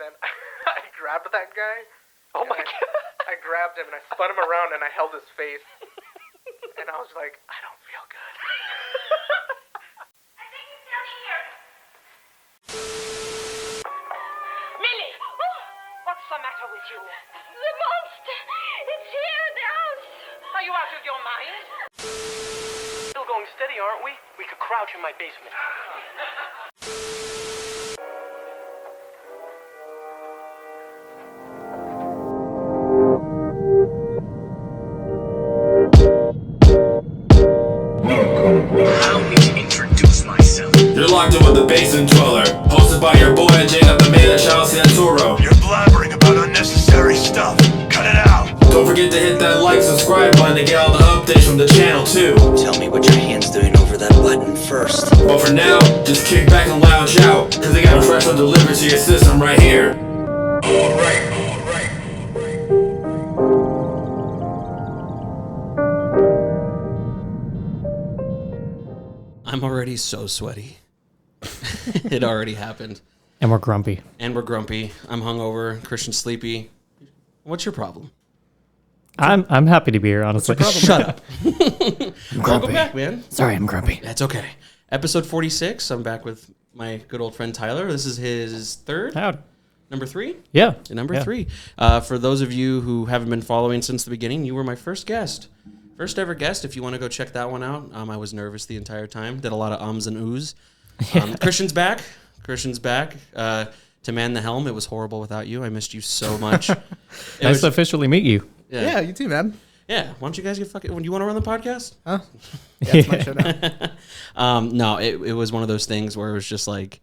then I grabbed that guy. Oh my god. I grabbed him and I spun him around and I held his face. And I was like, I don't feel good. I think he's down here. Millie! What's the matter with you? The monster! It's here in the house! Are you out of your mind? Still going steady, aren't we? We could crouch in my basement. Allow me to introduce myself. You're locked in with the basement dweller, hosted by your boy Jacob the man at Charles Santoro. You're blabbering about unnecessary stuff. Cut it out. Don't forget to hit that like, subscribe button to get all the updates from the channel too. Tell me what your hand's doing over that button first. But for now, just kick back and lounge out, cause they got a fresh one delivered to your system right here. Alright. I'm already so sweaty. It already happened. And we're grumpy. And we're grumpy. I'm hungover. Christian's sleepy. What's your problem? I'm happy to be here, honestly. Shut up. Welcome back, man. Sorry, I'm grumpy. That's okay. Episode 46. I'm back with my good old friend Tyler. This is his third. Howdy. Number 3? Yeah. Number 3. For those of you who haven't been following since the beginning, you were my first guest. First ever guest. If you want to go check that one out. I was nervous the entire time. Did a lot of ums and oohs. Christian's back. To man the helm. It was horrible without you. I missed you so much. Nice to officially meet you. Yeah, you too, man. Yeah. Why don't you guys get fucking... Do you want to run the podcast? Huh? Yeah, it's my show now. No, it was one of those things where it was just like...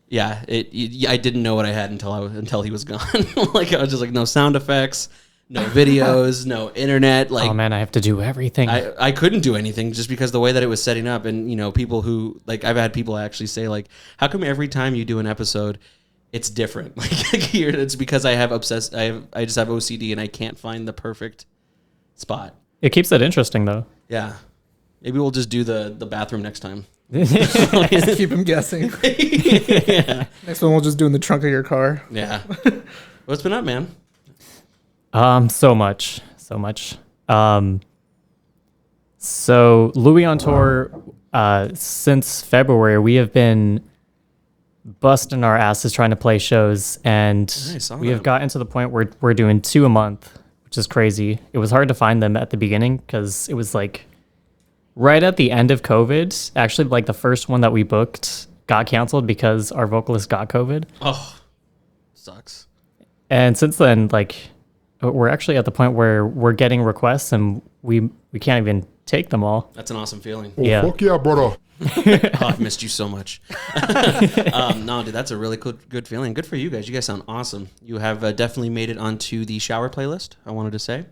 Yeah, I didn't know what I had until he was gone. Like, I was just like, no sound effects, no videos, no internet. Like, oh man, I have to do everything. I couldn't do anything just because the way that it was setting up. And, you know, people who, like, I've had people actually say, like, how come every time you do an episode, it's different? Like, here, it's because I just have OCD and I can't find the perfect spot. It keeps it interesting, though. Yeah. Maybe we'll just do the bathroom next time. Just keep him guessing. Yeah. Next one we'll just do in the trunk of your car. Yeah. What's been up, man? So much. So Louis on tour, since February, we have been busting our asses trying to play shows, and we have gotten to the point where we're doing 2 a month, which is crazy. It was hard to find them at the beginning because it was like right at the end of COVID. Actually, like the first one that we booked got canceled because our vocalist got COVID. Oh, sucks. And since then, like, we're actually at the point where we're getting requests and we can't even take them all. That's an awesome feeling. Yeah. Fuck yeah, brother. Oh, I've missed you so much. No, dude, that's a really good feeling. Good for you guys. You guys sound awesome. You have definitely made it onto the shower playlist, I wanted to say.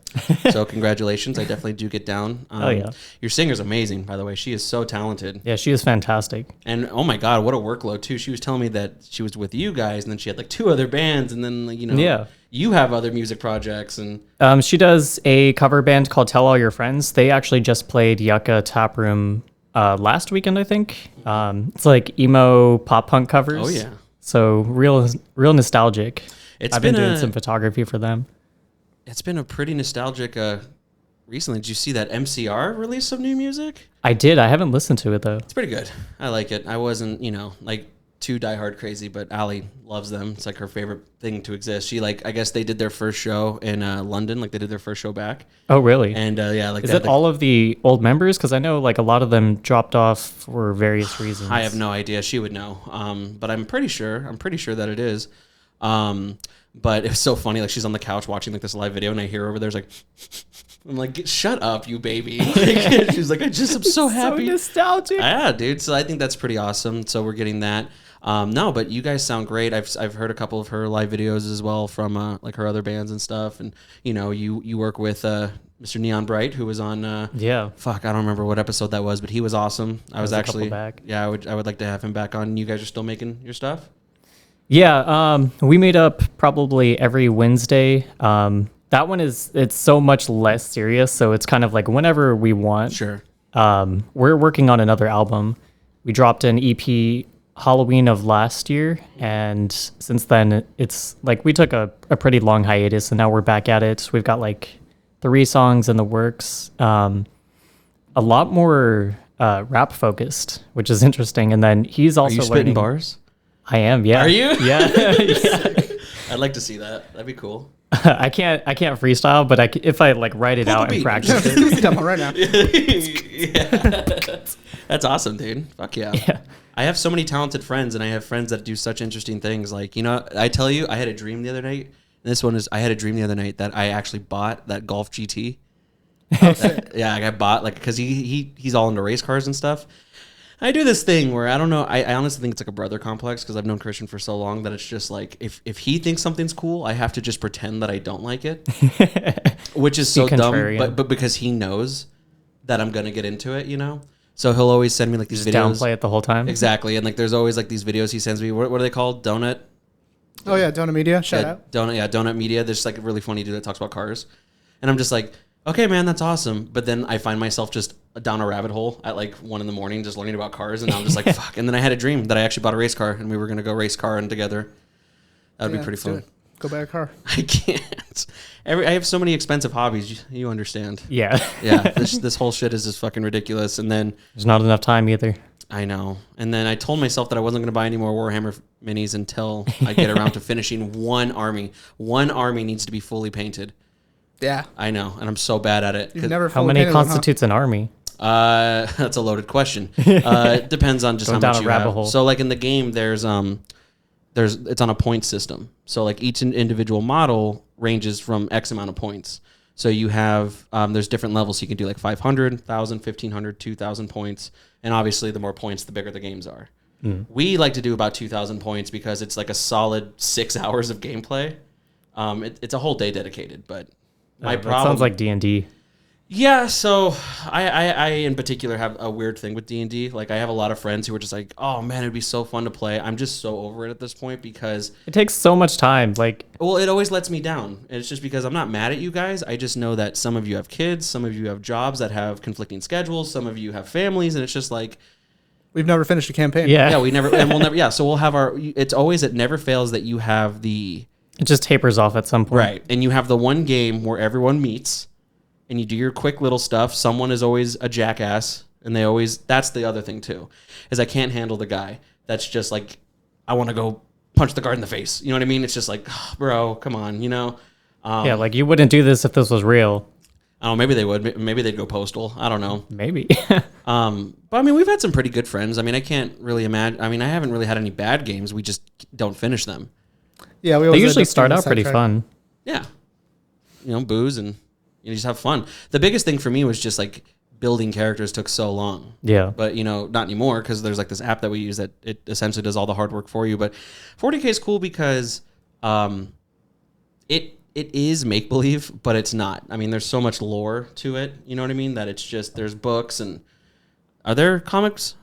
So congratulations. I definitely do get down. Oh, yeah. Your singer's amazing, by the way. She is so talented. Yeah, she is fantastic. And oh my God, what a workload, too. She was telling me that she was with you guys, and then she had like 2 other bands, and then, like, you know, yeah. You have other music projects. And she does a cover band called Tell All Your Friends. They actually just played Yucca Tap Room last weekend, I think. It's like emo pop punk covers. Oh yeah. So real nostalgic. I've been doing some photography for them. It's been a pretty nostalgic. Recently, did you see that MCR release some new music? I did. I haven't listened to it though. It's pretty good. I like it. I wasn't, like too diehard crazy, but Allie loves them. It's like her favorite thing to exist. She I guess they did their first show in London. Like they did their first show back. Oh really? And yeah, like is it all of the old members? Because I know like a lot of them dropped off for various reasons. I have no idea. She would know. But I'm pretty sure that it is. But it's so funny. Like she's on the couch watching like this live video, and I hear her over there's like, I'm like, shut up, you baby. She's like, I just am so happy. So nostalgic. Yeah, dude. So I think that's pretty awesome. So we're getting that. No, but you guys sound great. I've heard a couple of her live videos as well from like her other bands and stuff. And you work with Mr. Neon Bright, who was on yeah. Fuck, I don't remember what episode that was, but he was awesome. I was actually back. Yeah, I would like to have him back on. You guys are still making your stuff? Yeah, we meet up probably every Wednesday. That one it's so much less serious, so it's kind of like whenever we want. Sure. We're working on another album. We dropped an EP Halloween of last year, and since then it's like we took a pretty long hiatus, and now we're back at it. We've got like 3 songs in the works, a lot more rap focused, which is interesting. And then he's also Are you spitting learning bars? I am, yeah. Are you? Yeah. Yeah. I'd like to see that. That'd be cool. I can't freestyle, but if I like write it out and practice it. Give us a demo right now. Yeah. That's awesome, dude. Fuck yeah. Yeah. I have so many talented friends, and I have friends that do such interesting things. Like, you know, I tell you, I had a dream the other night. And this one is, I had a dream the other night that I actually bought that Golf GT. Yeah, I bought, like, because he's all into race cars and stuff. I do this thing where I don't know. I honestly think it's like a brother complex because I've known Cristian for so long that it's just like if he thinks something's cool, I have to just pretend that I don't like it, which is so dumb. But because he knows that I'm gonna get into it, you know. So he'll always send me like these Just videos. downplay it the whole time. Exactly, and like there's always like these videos he sends me. What are they called? Donut. Oh yeah, Donut Media. Shout out. Donut Media. There's like a really funny dude that talks about cars, and I'm just like, okay, man, that's awesome. But then I find myself just down a rabbit hole at like 1 a.m, just learning about cars, and I'm just like, fuck. And then I had a dream that I actually bought a race car, and we were gonna go race car and together. That'd be pretty fun. Go buy a car. I can't. I have so many expensive hobbies. You understand? Yeah. Yeah. This whole shit is just fucking ridiculous. And then There's not enough time either. I know. And then I told myself that I wasn't going to buy any more Warhammer minis until I get around to finishing one army. One army needs to be fully painted. Yeah. I know, and I'm so bad at it. You've never How fully many painted one, huh? constitutes an army? That's a loaded question. It depends on just Going how much down a you rabbit have. hole. So like in the game, there's it's on a point system. So like each individual model ranges from X amount of points. So you have there's different levels. So you can do like 500, 1,000, 1,500, 2,000 points, and obviously the more points, the bigger the games are. We like to do about 2,000 points because it's like a solid 6 hours of gameplay. It's a whole day dedicated, but my That problem sounds like D&D. Yeah, so I in particular have a weird thing with D&D. Like I have a lot of friends who are just like, oh man, it'd be so fun to play. I'm just so over it at this point because It takes so much time. Like, well, it always lets me down. And it's just because I'm not mad at you guys. I just know that some of you have kids, some of you have jobs that have conflicting schedules, some of you have families, and it's just like We've never finished a campaign. yeah. yeah, we never and we'll never yeah, so we'll have it never fails that you have the It just tapers off at some point. right, and you have the one game where everyone meets and you do your quick little stuff. Someone is always a jackass, and that's the other thing too, is I can't handle the guy that's just like, I want to go punch the guard in the face. You know what I mean? It's just like, oh, bro, come on, you know? Yeah, like you wouldn't do this if this was real. Oh, maybe they would. Maybe they'd go postal. I don't know. Maybe. But I mean, we've had some pretty good friends. I mean, I can't really imagine. I mean, I haven't really had any bad games. We just don't finish them. Yeah, we They always usually end up start doing out pretty sidetrack. fun. Yeah. You know, booze and you just have fun. The biggest thing for me was just like building characters took so long. Yeah. But, you know, not anymore because there's like this app that we use that it essentially does all the hard work for you. But 40K is cool because it is make-believe, but it's not. I mean, there's so much lore to it, you know what I mean? That it's just, there's books and... Are there comics?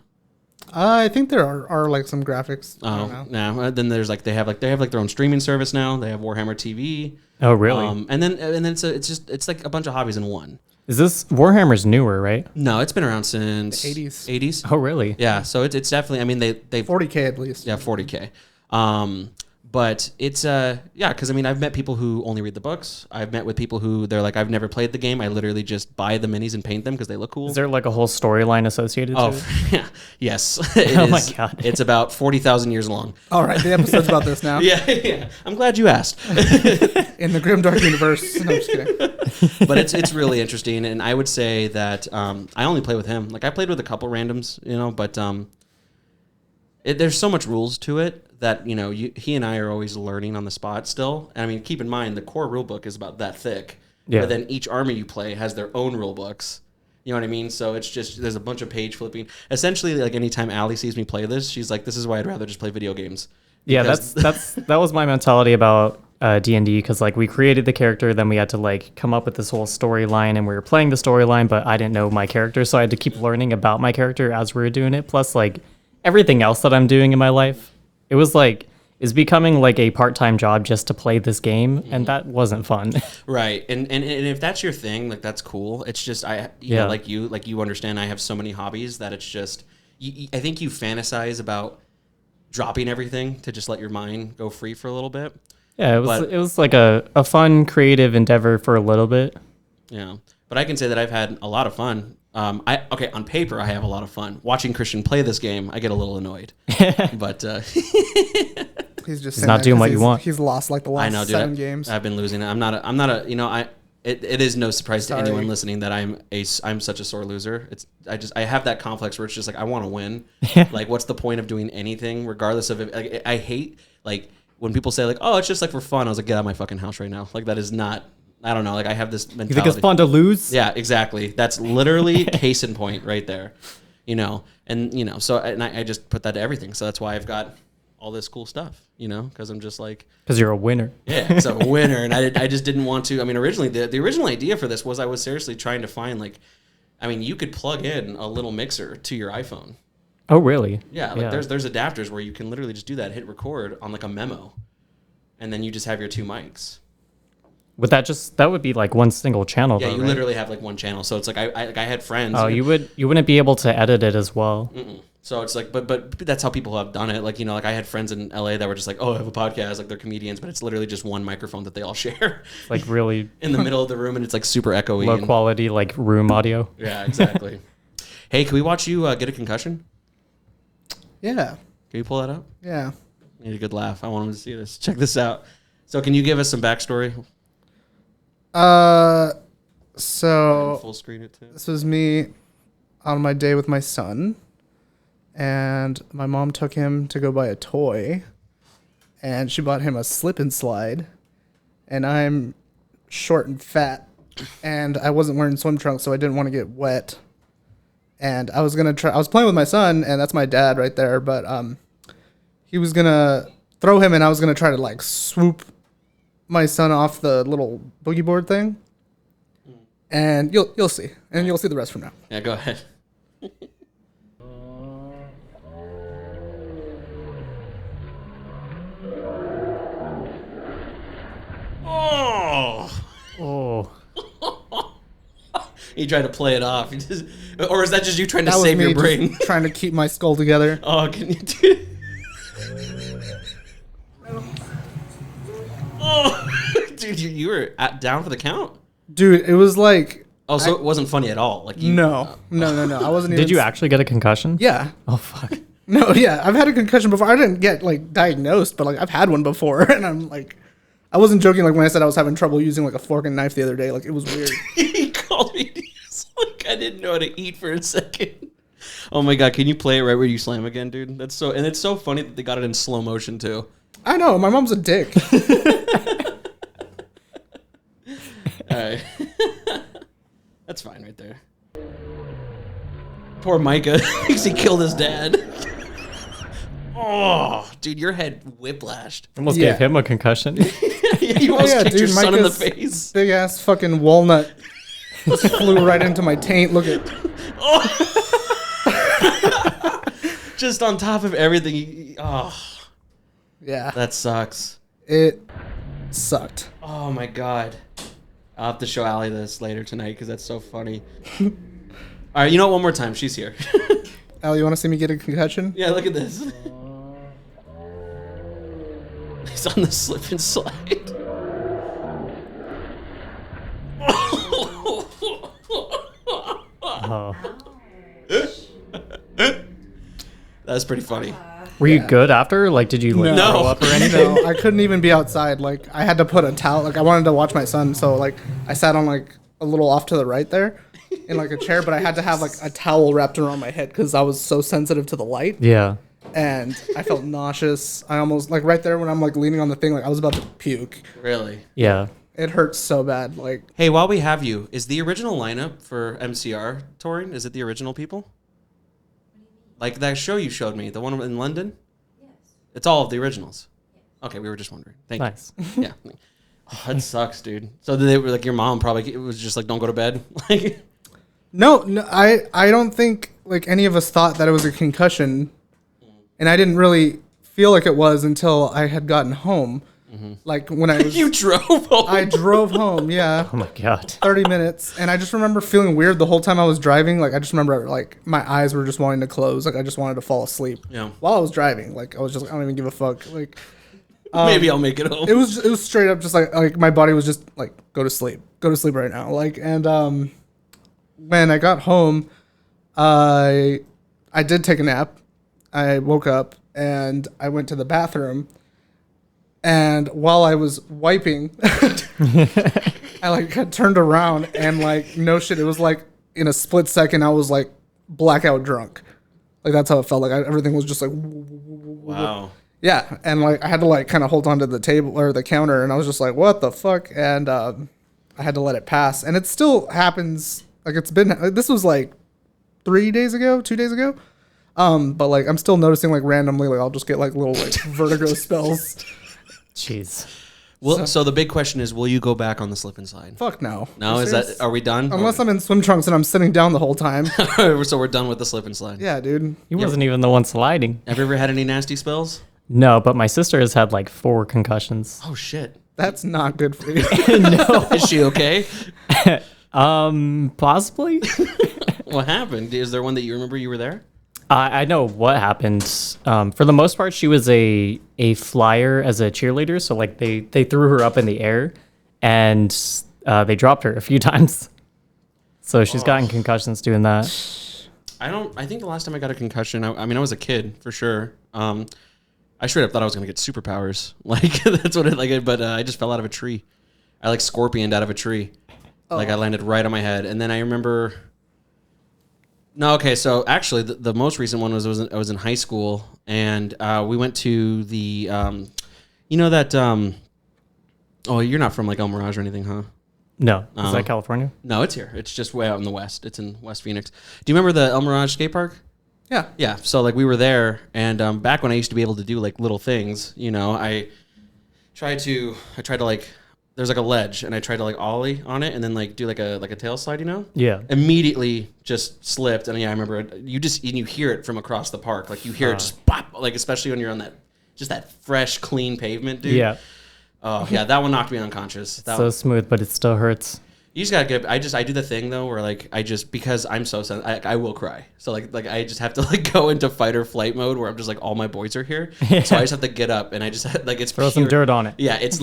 I think there are like some graphics. I don't Oh, know. no. Then there's like they have their own streaming service now. They have Warhammer TV. Oh, really? And then it's like a bunch of hobbies in one. Is this Warhammer's newer, right? No, it's been around since The 80s. 80s. Oh, really? Yeah, so it's definitely. I mean, they've 40K at least. yeah 40K. But it's yeah, because I mean I've met people who only read the books. I've met with people who they're like I've never played the game. I literally just buy the minis and paint them because they look cool. Is there like a whole storyline associated to it? Oh yeah, yes. It Oh my is. God. It's about 40,000 years long. All right, the episode's about this now. Yeah. I'm glad you asked. In the Grimdark universe. No, I'm just kidding. But it's really interesting, and I would say that I only play with him. Like I played with a couple randoms, you know, but there's so much rules to it that you know he and I are always learning on the spot still. And I mean, keep in mind the core rule book is about that thick. Yeah. But then each army you play has their own rule books. You know what I mean? So it's just there's a bunch of page flipping. Essentially, like anytime Allie sees me play this, she's like, "This is why I'd rather just play video games." Yeah, Because- that was my mentality about D&D because like we created the character, then we had to like come up with this whole storyline, and we were playing the storyline, but I didn't know my character, so I had to keep learning about my character as we were doing it. Plus, like everything else that I'm doing in my life, it was like is becoming like a part-time job just to play this game, and that wasn't fun. Right, and if that's your thing, like that's cool. It's just you know, like you understand. I have so many hobbies that it's just I think you fantasize about dropping everything to just let your mind go free for a little bit. Yeah, it was like a fun, creative endeavor for a little bit. Yeah, but I can say that I've had a lot of fun. On paper, I have a lot of fun. Watching Cristian play this game, I get a little annoyed. But he's just not doing what you want. He's lost like the last 7 games. I've been losing it. I'm not a. It is no surprise to anyone listening that I'm such a sore loser. I have that complex where it's just like I want to win. Like, what's the point of doing anything, regardless of it? Like, I hate like when people say like, oh, it's just like for fun. I was like, get out of my fucking house right now. Like, that is not. I don't know. Like, I have this mentality. You think it's fun to lose? Yeah, exactly. That's literally case in point right there. So I just put that to everything. So that's why I've got all this cool stuff, because I'm just like... Because you're a winner. Yeah, because I'm a winner. And I just didn't want to... I mean, originally, the original idea for this was I was seriously trying to find, you could plug in a little mixer to your iPhone. Oh, really? Yeah, there's adapters where you can literally just do that, hit record on, a memo, and then you just have your 2 mics. Would that would be like one single channel? Yeah, though, you right? literally have one channel. So it's like I had friends. Oh, you wouldn't be able to edit it as well. Mm-mm. So it's like, but that's how people have done it. I had friends in LA that were just like, oh, I have a podcast, like they're comedians, but it's literally just one microphone that they all share. Like really in the middle of the room, and it's like super echoey, low quality, like room audio. Yeah, exactly. Hey, can we watch you get a concussion? Yeah. Can you pull that up? Yeah. I need a good laugh. I want them to see this. Check this out. So can you give us some backstory? So full screen it too. This was me on my day with my son, and my mom took him to go buy a toy, and she bought him a slip and slide, and I'm short and fat, and I wasn't wearing swim trunks, so I didn't want to get wet, and I was playing with my son, and that's my dad right there, but he was gonna throw him, and I was gonna try to swoop my son off the little boogie board thing, and you'll see, and you'll see the rest from now. Yeah, go ahead. Oh. You tried to play it off, or is that just you trying to That was save me your brain? just trying to keep my skull together. Oh, can you do? Oh, dude, you were down for the count, dude. It was like, oh, so it wasn't funny at all. Like no. I wasn't. Did you actually get a concussion? Yeah. Oh fuck. No, yeah, I've had a concussion before. I didn't get diagnosed, but I've had one before, and I'm like, I wasn't joking. When I said I was having trouble using a fork and knife the other day, it was weird. He called me. I didn't know how to eat for a second. Oh my god, can you play it right where you slam again, dude? It's so funny that they got it in slow motion too. I know, my mom's a dick. All right. That's fine right there. Poor Micah thinks he killed his dad. Oh, dude, your head whiplashed. Almost gave him a concussion. Yeah, you almost kicked your son in the face. Big ass fucking walnut just flew right into my taint. Look at. Oh. Just on top of everything. Oh. Yeah. That sucks. It sucked. Oh my god. I'll have to show Allie this later tonight because that's so funny. All right, you know what? One more time. She's here. Allie, you want to see me get a concussion? Yeah, look at this. He's on the slip and slide. Oh. That's pretty funny. Were you good after? Did you throw up or anything? No, I couldn't even be outside. I had to put a towel. I wanted to watch my son, so I sat on a little off to the right there in a chair, but I had to have a towel wrapped around my head because I was so sensitive to the light. Yeah. And I felt nauseous. I almost right there when I'm leaning on the thing, I was about to puke. Really? Yeah. It hurts so bad. Hey, while we have you, is the original lineup for MCR touring? Is it the original people? That show you showed me, the one in London? Yes. It's all of the originals? Yes. Okay, we were just wondering. Thank you. Yeah. Oh, that sucks, dude. So they were your mom probably, it was just don't go to bed? No, I don't think any of us thought that it was a concussion. And I didn't really feel like it was until I had gotten home. Like when I was, You drove home. I drove home. Yeah. Oh my god. 30 minutes. And I just remember feeling weird the whole time I was driving. Like I just remember like my eyes were just wanting to close. Like I just wanted to fall asleep. Yeah. While I was driving. Like I was just like, I don't even give a fuck. Like Maybe I'll make it home. it was straight up just like my body was just like, go to sleep right now. Like, and when I got home, I did take a nap. I woke up and I went to the bathroom, and while I was wiping, I like had turned around and like, no shit, it was like in a split second I was like blackout drunk. Like that's how it felt. Like everything was just like, Wow. yeah, and like I had to like kind of hold onto the table or the counter, and I was just like, "What the fuck?" And I had to let it pass, and it still happens. Like it's been. This was like 2 days ago. But like I'm still noticing like randomly, like I'll just get like little like vertigo spells. Jeez. Well, so the big question is, will you go back on the slip and slide? Fuck no. No, You is serious? that? Are we done? Unless I'm in swim trunks and I'm sitting down the whole time. So we're done with the slip and slide. Yeah, dude. He wasn't even the one sliding. Have you ever had any nasty spells? No, but my sister has had like 4 concussions. Oh shit. That's not good for you. Is she okay? Possibly. What happened? Is there one that you remember you were there? I know what happened. For the most part, she was a flyer as a cheerleader. So like they threw her up in the air, and they dropped her a few times. So she's gotten concussions doing that. I think the last time I got a concussion, I mean, I was a kid for sure. I straight up thought I was gonna get superpowers. Like that's what it like. But I just fell out of a tree. I like scorpioned out of a tree. Like I landed right on my head, and then I remember. No, okay. So actually, the most recent one was I was in high school, and we went to the, you know that. Oh, you're not from like El Mirage or anything, huh? No, is that California? No, it's here. It's just way out in the west. It's in West Phoenix. Do you remember the El Mirage skate park? Yeah. Yeah. So like we were there, and back when I used to be able to do like little things, you know, I tried to like. There's like a ledge, and I tried to like ollie on it, and then like do like a tail slide, you know? Yeah. Immediately just slipped, and yeah, I remember you hear it from across the park, like you hear it just pop, like especially when you're on that fresh, clean pavement, dude. Yeah. Oh yeah, that one knocked me unconscious. So smooth, but it still hurts. You just gotta get. I do the thing though, where like because I'm so sensitive, I will cry. So like I just have to like go into fight or flight mode where I'm just like all my boys are here, so I just have to get up and I just like it's Throw some dirt on it. Yeah, it's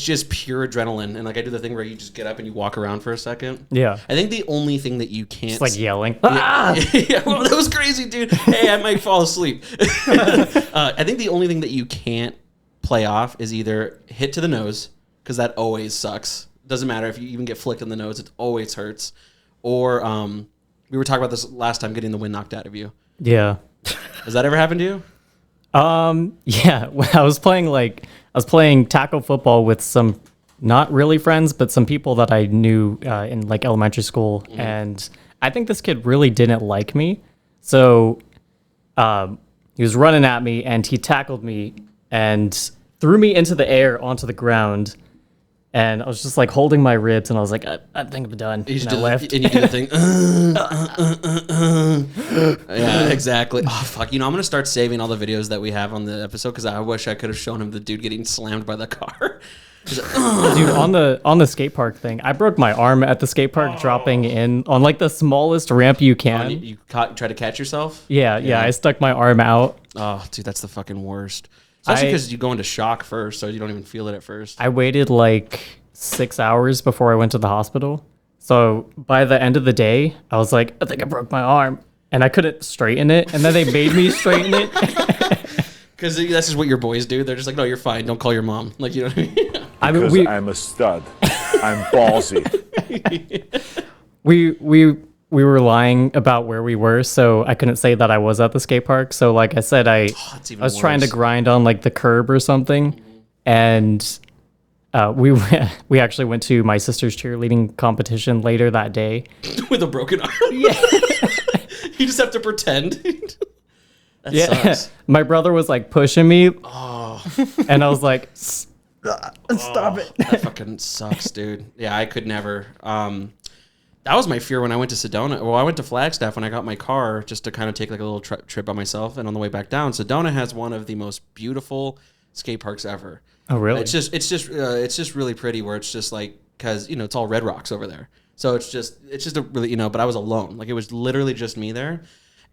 just pure adrenaline, and like I do the thing where you just get up and you walk around for a second. Yeah. I think the only thing that you can't It's like yelling. yeah, well, that was crazy, dude. Hey, I might fall asleep. I think the only thing that you can't play off is either hit to the nose, because that always sucks. Doesn't matter if you even get flicked in the nose, it always hurts. Or we were talking about this last time, getting the wind knocked out of you. Yeah. Has that ever happened to you? Yeah. When I was playing tackle football with some not really friends, but some people that I knew in like elementary school, and I think this kid really didn't like me. So he was running at me, and he tackled me and threw me into the air onto the ground. And I was just like holding my ribs, and I was like, I think I'm done. You and I left. And you do the thing. Yeah, exactly. Oh, fuck. You know, I'm going to start saving all the videos that we have on the episode, because I wish I could have shown him the dude getting slammed by the car. Like, Dude, on the skate park thing, I broke my arm at the skate park dropping in on like the smallest ramp you can. you try to catch yourself? Yeah, I stuck my arm out. Oh, dude, that's the fucking worst. Especially because you go into shock first, so you don't even feel it at first. I waited like 6 hours before I went to the hospital. So by the end of the day, I was like, I think I broke my arm. And I couldn't straighten it. And then they made me straighten it. Because that's just what your boys do. They're just like, no, you're fine. Don't call your mom. Like, you know what I mean? Because I'm a stud. I'm ballsy. We were lying about where we were, so I couldn't say that I was at the skate park. So like I said, I was trying to grind on like the curb or something, and we actually went to my sister's cheerleading competition later that day with a broken arm. Yeah. You just have to pretend. That sucks. My brother was like pushing me, and I was like, Stop it. That fucking sucks, dude. Yeah, I could never. That was my fear when I went to Sedona. Well, I went to Flagstaff when I got my car just to kind of take like a little trip by myself. And on the way back down, Sedona has one of the most beautiful skate parks ever. Oh, really? It's just really pretty where it's just like, cause it's all red rocks over there. So it's just a really, but I was alone. Like it was literally just me there.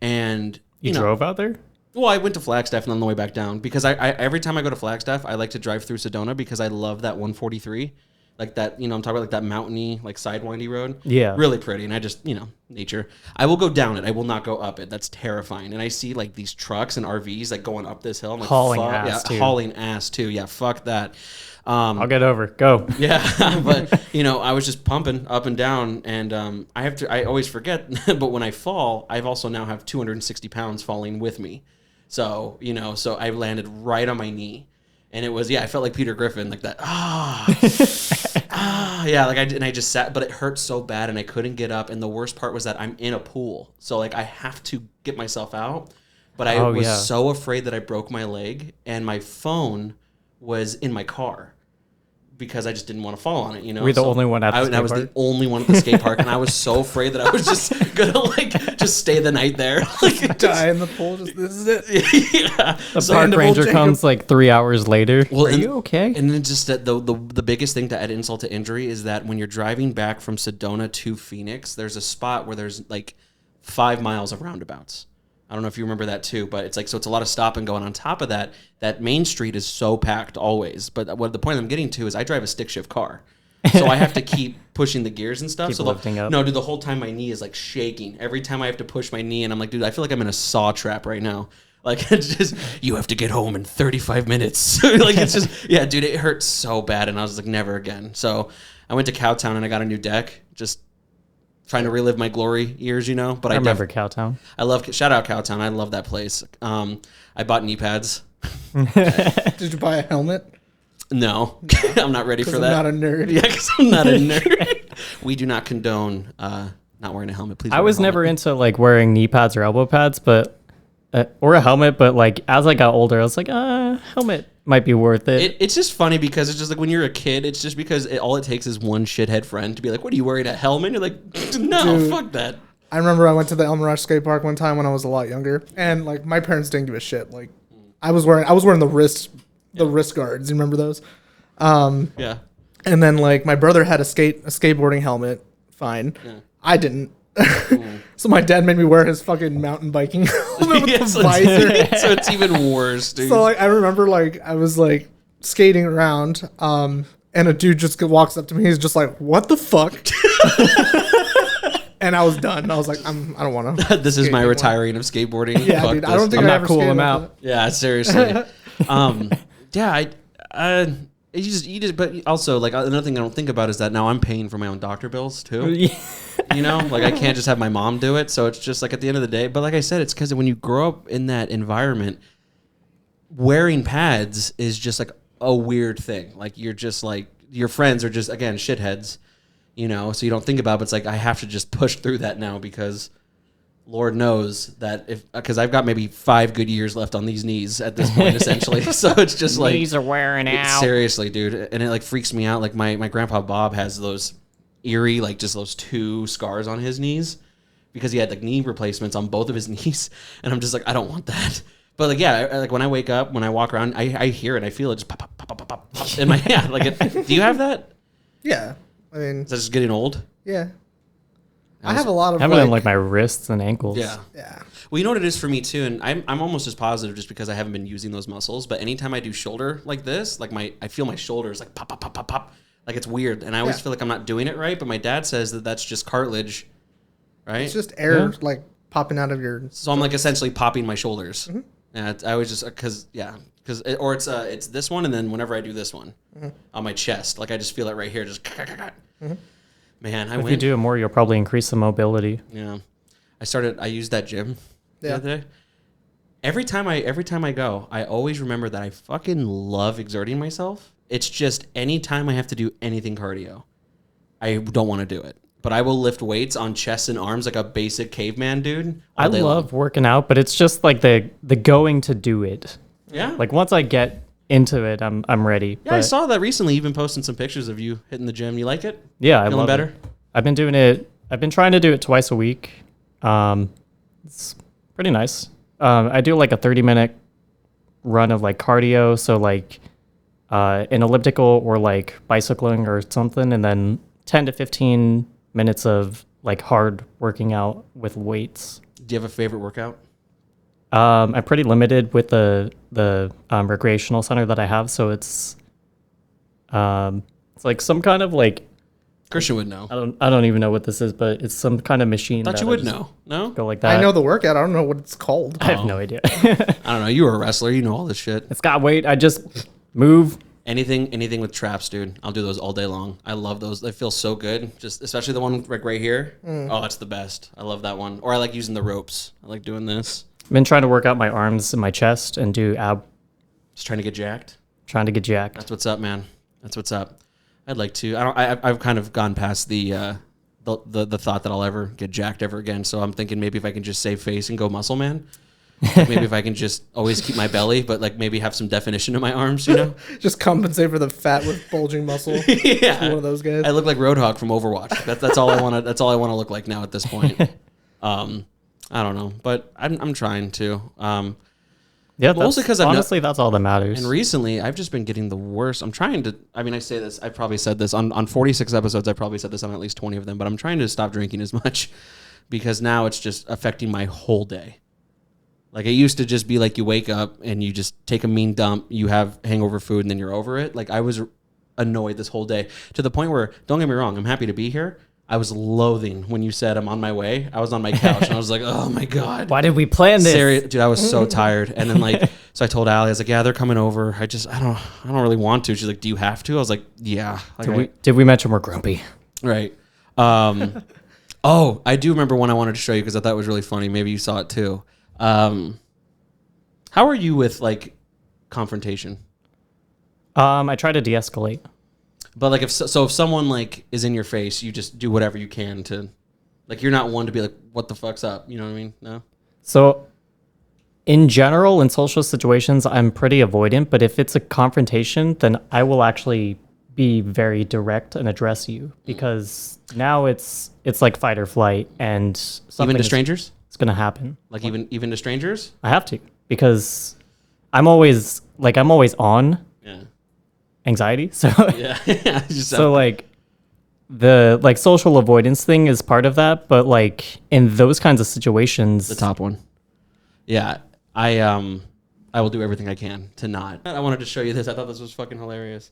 And you drove out there? Well, I went to Flagstaff and on the way back down because I every time I go to Flagstaff, I like to drive through Sedona because I love that 143. Like that, I'm talking about like that mountainy, like sidewindy road. Yeah. Really pretty. And I just, nature. I will go down it. I will not go up it. That's terrifying. And I see like these trucks and RVs like going up this hill. I'm like, hauling ass too. Hauling ass too. Yeah, fuck that. I'll get over. Go. Yeah, but I was just pumping up and down, and I always forget, but when I fall, I've also now have 260 pounds falling with me. So, so I landed right on my knee. And it was, I felt like Peter Griffin, like that. Yeah, like I just sat, but it hurt so bad and I couldn't get up. And the worst part was that I'm in a pool. So like I have to get myself out. But I was so afraid that I broke my leg and my phone was in my car because I just didn't want to fall on it, Were you the only one at the skate park? I was the only one at the skate park, and I was so afraid that I was just gonna just stay the night there, die in the pool. This is it. Yeah. The park ranger comes like 3 hours later. Well, are you okay? And then just that the biggest thing to add insult to injury is that when you're driving back from Sedona to Phoenix, there's a spot where there's like 5 miles of roundabouts. I don't know if you remember that too, but it's like, so it's a lot of stop and go. And on top of that, that main street is so packed always. But what the point I'm getting to is I drive a stick shift car. So I have to keep pushing the gears and stuff. Keep lifting up. No, dude, the whole time my knee is like shaking. Every time I have to push my knee and I'm like, dude, I feel like I'm in a saw trap right now. Like it's just, you have to get home in 35 minutes. Like it's just, yeah, dude, it hurts so bad. And I was like, never again. So I went to Cowtown and I got a new deck. Just trying to relive my glory years, But I remember Cowtown. Shout out Cowtown. I love that place. I bought knee pads. Did you buy a helmet? No, I'm not ready for that. I'm not a nerd. Yeah, because I'm not a nerd. We do not condone not wearing a helmet. Please. I was never into like wearing knee pads or elbow pads, but or a helmet. But like as I got older, I was like, helmet might be worth it. It's just funny because it's just like when you're a kid, it's just because all it takes is one shithead friend to be like, "What are you wearing, a helmet?" You're like, "No, dude, fuck that." I remember I went to the El Mirage skate park one time when I was a lot younger, and like my parents didn't give a shit. Like I was wearing the wrist guards. You remember those? Yeah. And then like my brother had a skateboarding helmet. Fine. Yeah. I didn't. So my dad made me wear his fucking mountain biking helmet with the visor. So it's even worse, dude. So like I remember like I was like skating around, and a dude just walks up to me. He's just like, "What the fuck?" And I was done. I was like, I don't want to. This is my retiring of skateboarding. Yeah, fuck dude. this. I don't think I'm I not ever cool skated him after out. Yeah, seriously. You just, but also like another thing I don't think about is that now I'm paying for my own doctor bills too. Like I can't just have my mom do it. So it's just like at the end of the day. But like I said, it's because when you grow up in that environment, wearing pads is just like a weird thing. Like you're just like your friends are just again shitheads, So you don't think about it, but it's like I have to just push through that now because Lord knows that because I've got maybe 5 good years left on these knees at this point, essentially. So it's just like knees are wearing out. Seriously, dude, and it like freaks me out. Like my grandpa Bob has those eerie, like just those 2 scars on his knees because he had like knee replacements on both of his knees, and I'm just like, I don't want that. But like, yeah, like when I wake up, when I walk around, I hear it, I feel it just pop, pop, pop, pop, pop, pop in my head. Like, do you have that? Yeah, I mean, is that just getting old? Yeah. I have a lot of I have it on like my wrists and ankles. Yeah. Well, you know what it is for me too, and I'm almost as positive just because I haven't been using those muscles. But anytime I do shoulder like this, like I feel my shoulders like pop, pop, pop, pop, pop. Like it's weird, and I always feel like I'm not doing it right. But my dad says that that's just cartilage, right? It's just air like popping out of your. So I'm like essentially popping my shoulders. Mm-hmm. Yeah, I was just because it's this one, and then whenever I do this one on my chest, like I just feel it right here, just. Mm-hmm. Man, if you do it more, you'll probably increase the mobility. Yeah, I used that gym the other day. Every time I go, I always remember that I fucking love exerting myself. It's just any time I have to do anything cardio, I don't want to do it. But I will lift weights on chest and arms like a basic caveman dude. I love working out, but it's just like the going to do it. Yeah. Like once I get into it, I'm ready. Yeah, I saw that recently. You've been posting some pictures of you hitting the gym. You like it? Yeah, I love better? it. I've been doing it. I've been trying to do it twice a week. It's pretty nice. I do like a 30-minute run of like cardio. So like an elliptical or like bicycling or something, and then 10 to 15 minutes of like hard working out with weights. Do you have a favorite workout? I'm pretty limited with the recreational center that I have, so it's like some kind of like Cristian would know. I don't even know what this is, but it's some kind of machine. Thought you would know. No? Go like that. I know the workout. I don't know what it's called. I have no idea. I don't know. You were a wrestler. You know all this shit. It's got weight. I just move. Anything with traps, dude. I'll do those all day long. I love those. They feel so good. Just especially the one right here. Oh, it's the best. I love that one. Or I like using the ropes. I like doing this. I've been trying to work out my arms and my chest and do ab. Just trying to get jacked. Trying to get jacked. That's what's up, man. That's what's up. I'd like to. I've kind of gone past the thought that I'll ever get jacked ever again. So I'm thinking maybe if I can just save face and go muscle man. Maybe if I can just always keep my belly, but like maybe have some definition in my arms, you know? Just compensate for the fat with bulging muscle. Yeah, one of those guys. I look like Roadhog from Overwatch. That's all I want to. That's all I want to look like now at this point. I don't know, but I'm trying to. Yeah, mostly because honestly, that's all that matters. And recently, I've just been getting the worst. I'm trying to. I mean, I say this. I probably said this on 46 episodes. I probably said this on at least 20 of them. But I'm trying to stop drinking as much because now it's just affecting my whole day. Like it used to just be like you wake up and you just take a mean dump, you have hangover food, and then you're over it. Like I was annoyed this whole day to the point where, don't get me wrong, I'm happy to be here. I was loathing when you said I'm on my way. I was on my couch and I was like, oh my God. Why did we plan this? Dude, I was so tired. And then like, so I told Allie, I was like, yeah, they're coming over. I don't really want to. She's like, do you have to? I was like, yeah. Like, did we mention we're grumpy? Right. Oh, I do remember one I wanted to show you because I thought it was really funny. Maybe you saw it too. How are you with like confrontation? I try to de-escalate. But like if someone like is in your face, you just do whatever you can to, like you're not one to be like, what the fuck's up? You know what I mean? No. So in general, in social situations, I'm pretty avoidant, but if it's a confrontation, then I will actually be very direct and address you because now it's like fight or flight, and something even to strangers, it's gonna happen. Like even to strangers, I have to because I'm always on. Yeah. Anxiety. So yeah. So like the like social avoidance thing is part of that, but like in those kinds of situations, the top one. Yeah. I will do everything I can to not. I wanted to show you this. I thought this was fucking hilarious.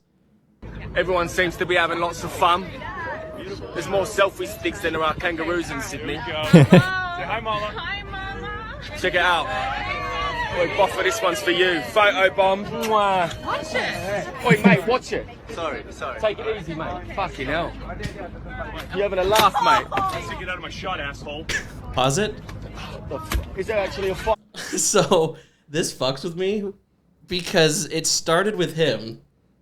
Everyone seems to be having lots of fun. There's more selfie sticks than there are kangaroos in Sydney. Say hi, Mama. Hi, Mama. Check it out. Oi, Boffer, this one's for you. Photo bomb. Mwah. Watch it. Oi, mate, watch it. Sorry. Take it easy, mate. Fucking hell. You having a laugh, mate? Get out of my shot, asshole. Pause it. Is there actually a fight? So this fucks with me because it started with him,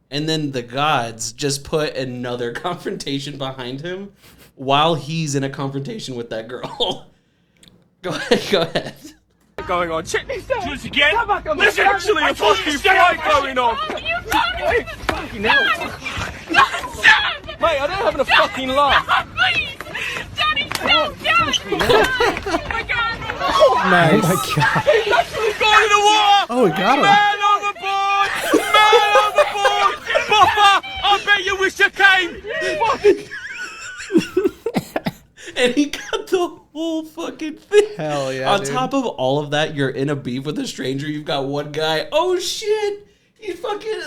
and then the gods just put another confrontation behind him while he's in a confrontation with that girl. Go ahead. Going on. Check this out. Do this again? There's actually a fucking fight going on. You got it. Fucking hell. Stop. Mate, I'm not having a fucking laugh. Please. Daddy, stop. Oh, my God. Nice. oh my God. He's actually gone in the water. Oh, we got him. Man overboard. Man overboard. Buffer, I bet you wish you came. And he got the whole fucking thing. Hell yeah, On dude. top of all of that, you're in a beef with a stranger. You've got one guy. Oh shit! He fucking.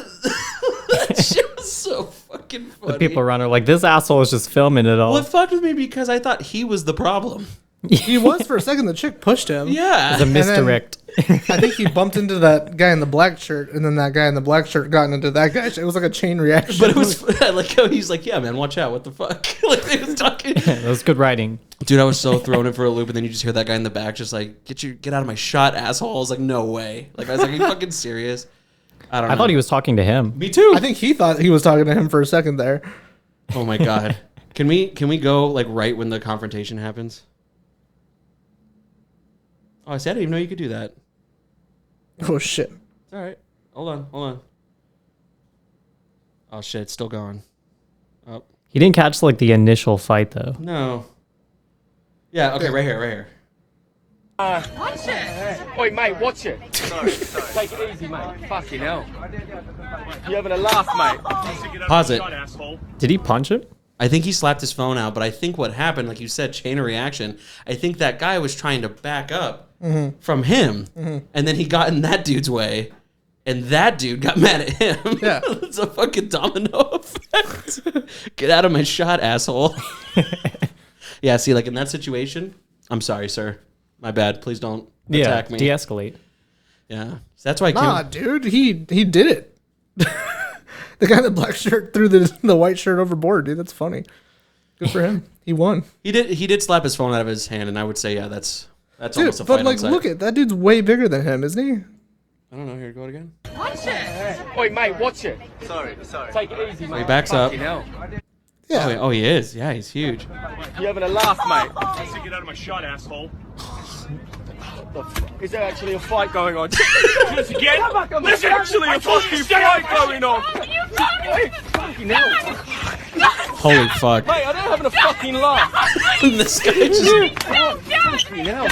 That shit was so fucking funny. The people around are like, this asshole is just filming it all. Well, it fucked with me because I thought he was the problem. He was for a second. The chick pushed him. Yeah. It's a misdirect. I think he bumped into that guy in the black shirt, and then that guy in the black shirt got into that guy. It was like a chain reaction. But it was like how he's like, yeah, man, watch out. What the fuck? Like they was talking. That was good writing. Dude, I was so thrown in for a loop, and then you just hear that guy in the back just like, get out of my shot, asshole. I was like, no way. Like I was like, are you fucking serious? I don't know. I thought he was talking to him. Me too. I think he thought he was talking to him for a second there. Oh my god. Can we go like right when the confrontation happens? Oh, I said I didn't even know you could do that. Oh shit. It's all right. Hold on. Oh shit, it's still going. Oh. He didn't catch like the initial fight though. No. Yeah, okay, right here. Watch it. Oi, mate, watch it. Sorry. Take it easy, mate. Fucking hell. You having a laugh, mate? Pause it. Did he punch him? I think he slapped his phone out, but I think what happened, like you said, chain of reaction. I think that guy was trying to back up from him, and then he got in that dude's way, and that dude got mad at him. Yeah. It's a fucking domino effect. Get out of my shot, asshole. Yeah, see, like in that situation, I'm sorry, sir. My bad. Please don't attack me. De-escalate. Yeah. So that's why Nah, dude, he did it. The guy in the black shirt threw the white shirt overboard, dude. That's funny. Good for him. He won. He did slap his phone out of his hand, and I would say, yeah, that's Dude, almost a but fight like, on site. look at that dude's way bigger than him, isn't he? I don't know. Here, go again. Watch it. Oi, mate, watch it. Sorry. Take it easy, mate. He backs up. Fucking hell. Yeah. Oh, he is. Yeah, he's huge. You having a laugh, mate? Get out of my shot, asshole. Is there actually a fight going on? Just again? There's actually a fucking fight going on! Fucking hell. Holy fuck. Mate, I don't having a fucking laugh. This guy just... Fucking hell.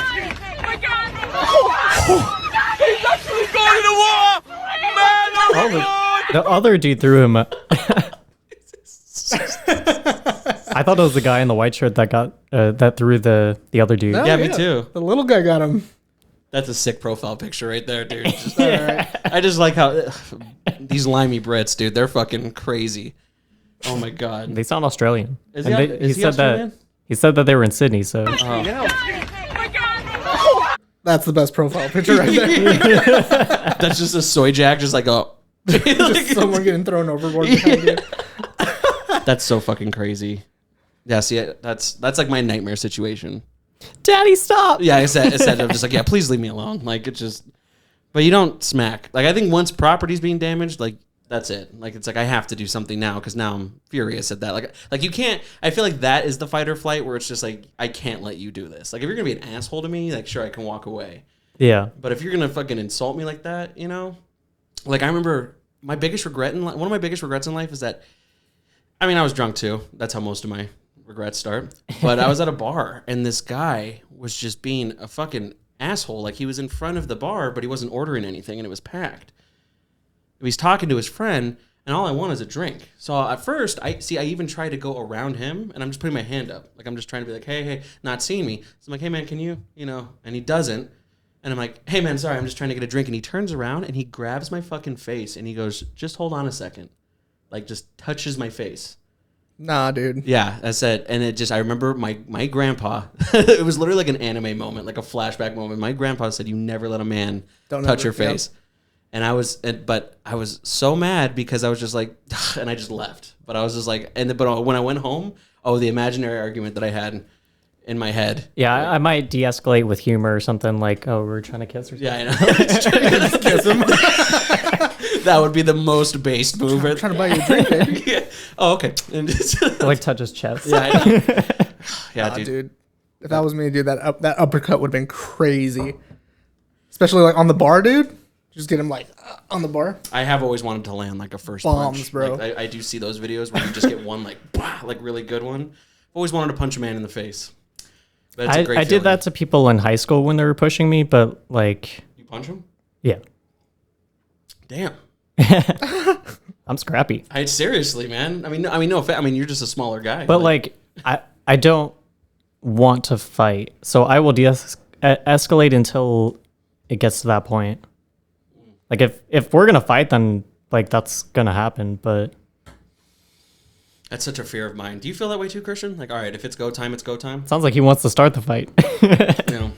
He's actually going in the water! Man, oh my God! The other dude threw him. I thought it was the guy in the white shirt that got that threw the other dude. No, Yeah, me too. The little guy got him. That's a sick profile picture right there, dude. I just like how these limey Brits, dude, they're fucking crazy. Oh my God. They sound Australian. Is And he- they- is he said Australian? that he said that they were in Sydney. So That's the best profile picture right there. That's just a soy jack, just like Just someone getting thrown overboard behind you. That's so fucking crazy. Yeah, see, that's like my nightmare situation. Daddy, stop. Yeah, I said I'm just like, yeah, please leave me alone. Like it just, but you don't smack. Like I think once property's being damaged, like that's it. Like it's like I have to do something now because now I'm furious at that. Like you can't. I feel like that is the fight or flight where it's just like I can't let you do this. Like if you're gonna be an asshole to me, like sure I can walk away. Yeah. But if you're gonna fucking insult me like that, you know, like I remember my biggest regret in one of my biggest regrets in life is that. I mean, I was drunk too. That's how most of my regrets start. But I was at a bar, and this guy was just being a fucking asshole. Like, he was in front of the bar, but he wasn't ordering anything, and it was packed. He's talking to his friend, and all I want is a drink. So at first, I even tried to go around him, and I'm just putting my hand up. Like, I'm just trying to be like, hey, not seeing me. So I'm like, hey, man, can you know? And he doesn't. And I'm like, hey, man, sorry, I'm just trying to get a drink. And he turns around, and he grabs my fucking face, and he goes, just hold on a second. Like, just touches my face. Nah, dude. Yeah, I said, and it just, I remember my grandpa, it was literally like an anime moment, like a flashback moment. My grandpa said, you never let a man touch your face. Yep. But I was so mad because I was just like, and I just left. But I was just like, but when I went home, the imaginary argument that I had in my head. Yeah, I might de-escalate with humor or something like, oh, we're trying to kiss or something. Yeah, I know. Kiss him. That would be the most based move. I'm trying to buy you a drink, baby. Yeah. Oh, okay. And like touch his chest. Yeah, I know. Yeah, dude. If that was me, dude, that uppercut would have been crazy. Especially like on the bar, dude. Just get him like on the bar. I have always wanted to land like a first bombs, punch. bro. Like, I do see those videos where you just get one like really good one. Always wanted to punch a man in the face. But it's a great I did that to people in high school when they were pushing me, but like you punch them? Yeah. Damn. I'm scrappy. Seriously, man. I mean, no offense. I mean, you're just a smaller guy. But like I don't want to fight, so I will escalate until it gets to that point. Like if we're gonna fight, then like that's gonna happen. But that's such a fear of mine. Do you feel that way too, Christian? Like, all right, if it's go time, it's go time. Sounds like he wants to start the fight. You know.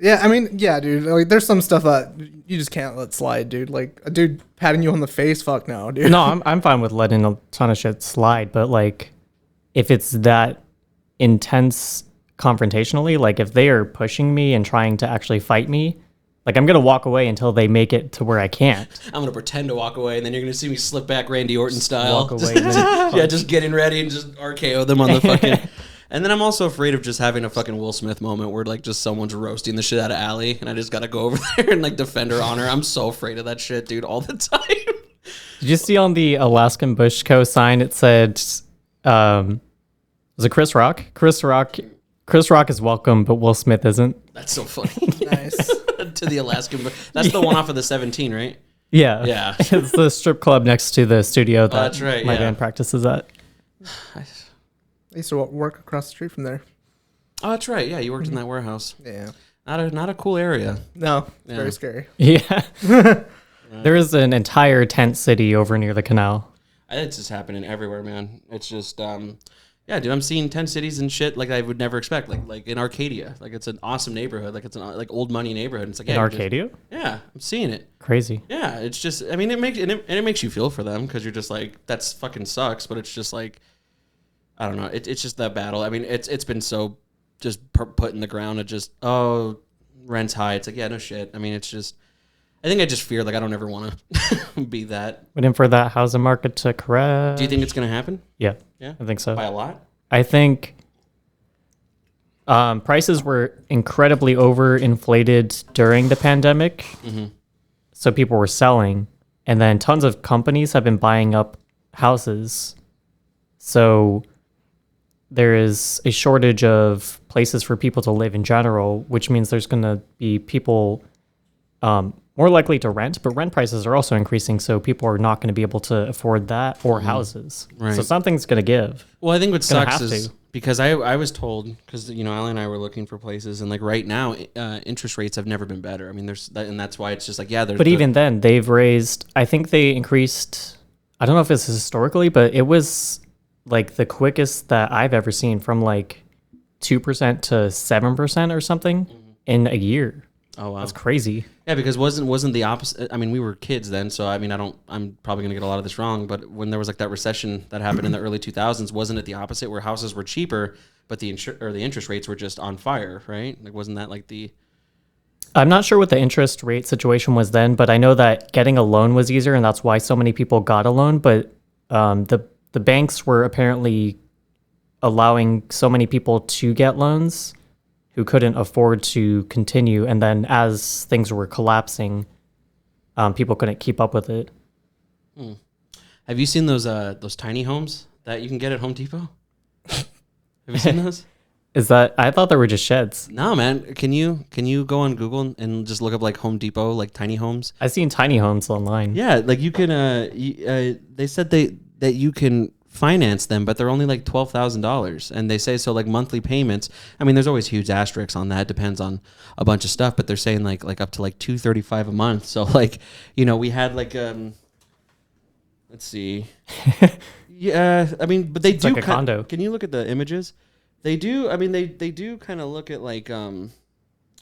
Yeah, I mean, yeah, dude. Like, there's some stuff that you just can't let slide, dude. Like a dude patting you on the face, fuck no, dude. No, I'm fine with letting a ton of shit slide, but like if it's that intense confrontationally, like if they are pushing me and trying to actually fight me, like I'm gonna walk away until they make it to where I can't. I'm gonna pretend to walk away, and then you're gonna see me slip back Randy Orton style. Walk away. And then Yeah, just getting ready and just RKO them on the fucking. And then I'm also afraid of just having a fucking Will Smith moment where like just someone's roasting the shit out of Allie, and I just gotta go over there and like defend her honor. I'm so afraid of that shit, dude, all the time. Did you see on the Alaskan Bush Co sign it said was it Chris Rock? Chris Rock Chris Rock is welcome, but Will Smith isn't. That's so funny. Nice. To the Alaskan. That's the one off of the 17, right? Yeah. Yeah. It's the strip club next to the studio that that's right, my yeah. band practices at. I used to work across the street from there. Oh, that's right. Yeah, you worked in that warehouse. Yeah. Not a cool area. No, Yeah. very scary. Yeah. There is an entire tent city over near the canal. It's just happening everywhere, man. It's just, yeah, dude. I'm seeing tent cities and shit like I would never expect. Like in Arcadia, like it's an awesome neighborhood. Like it's an like old money neighborhood. It's like In Arcadia? Yeah, I'm seeing it. Crazy. Yeah, it's just. I mean, it makes you feel for them because you're just like that's fucking sucks. But it's just like, I don't know. It's just that battle. I mean, it's been so just put in the ground. It just rent's high. It's like yeah, no shit. I mean, it's just. I think I just fear like I don't ever want to be that. Waiting for that housing market to correct. Do you think it's gonna happen? Yeah. Yeah, I think so. By a lot. I think prices were incredibly overinflated during the pandemic. Mm-hmm. So people were selling, and then tons of companies have been buying up houses. So there is a shortage of places for people to live in general, which means there's going to be people more likely to rent, but rent prices are also increasing, so people are not going to be able to afford that or houses. Right. So something's going to give. Well, I think what It's gonna sucks have is to. because I was told because Allie and I were looking for places and like right now interest rates have never been better. I mean, there's that, and that's why it's just like yeah. There's But even then, they've raised. I think they increased. I don't know if it's historically, but it was like the quickest that I've ever seen, from like 2% to 7% or something in a year. Oh wow, That's crazy. Yeah, because wasn't the opposite? I mean, we were kids then, so I mean, I'm probably gonna get a lot of this wrong, but when there was like that recession that happened in the early 2000s, wasn't it the opposite, where houses were cheaper, but the interest rates were just on fire, right? Like, wasn't that like the? I'm not sure what the interest rate situation was then, but I know that getting a loan was easier, and that's why so many people got a loan. But the banks were apparently allowing so many people to get loans who couldn't afford to continue, and then as things were collapsing, people couldn't keep up with it. Have you seen those tiny homes that you can get at Home Depot? Have you seen those? Is that? I thought they were just sheds. No, man. Can you go on Google and just look up like Home Depot, like tiny homes? I've seen tiny homes online. Yeah, like you can. They said that you can finance them, but they're only like $12,000, and they say so like monthly payments. I mean, there's always huge asterisks on that. It depends on a bunch of stuff, but they're saying like up to like $235 a month. So like we had like let's see, yeah. I mean, but they do like a condo. Can you look at the images? They do. I mean, they do kind of look at like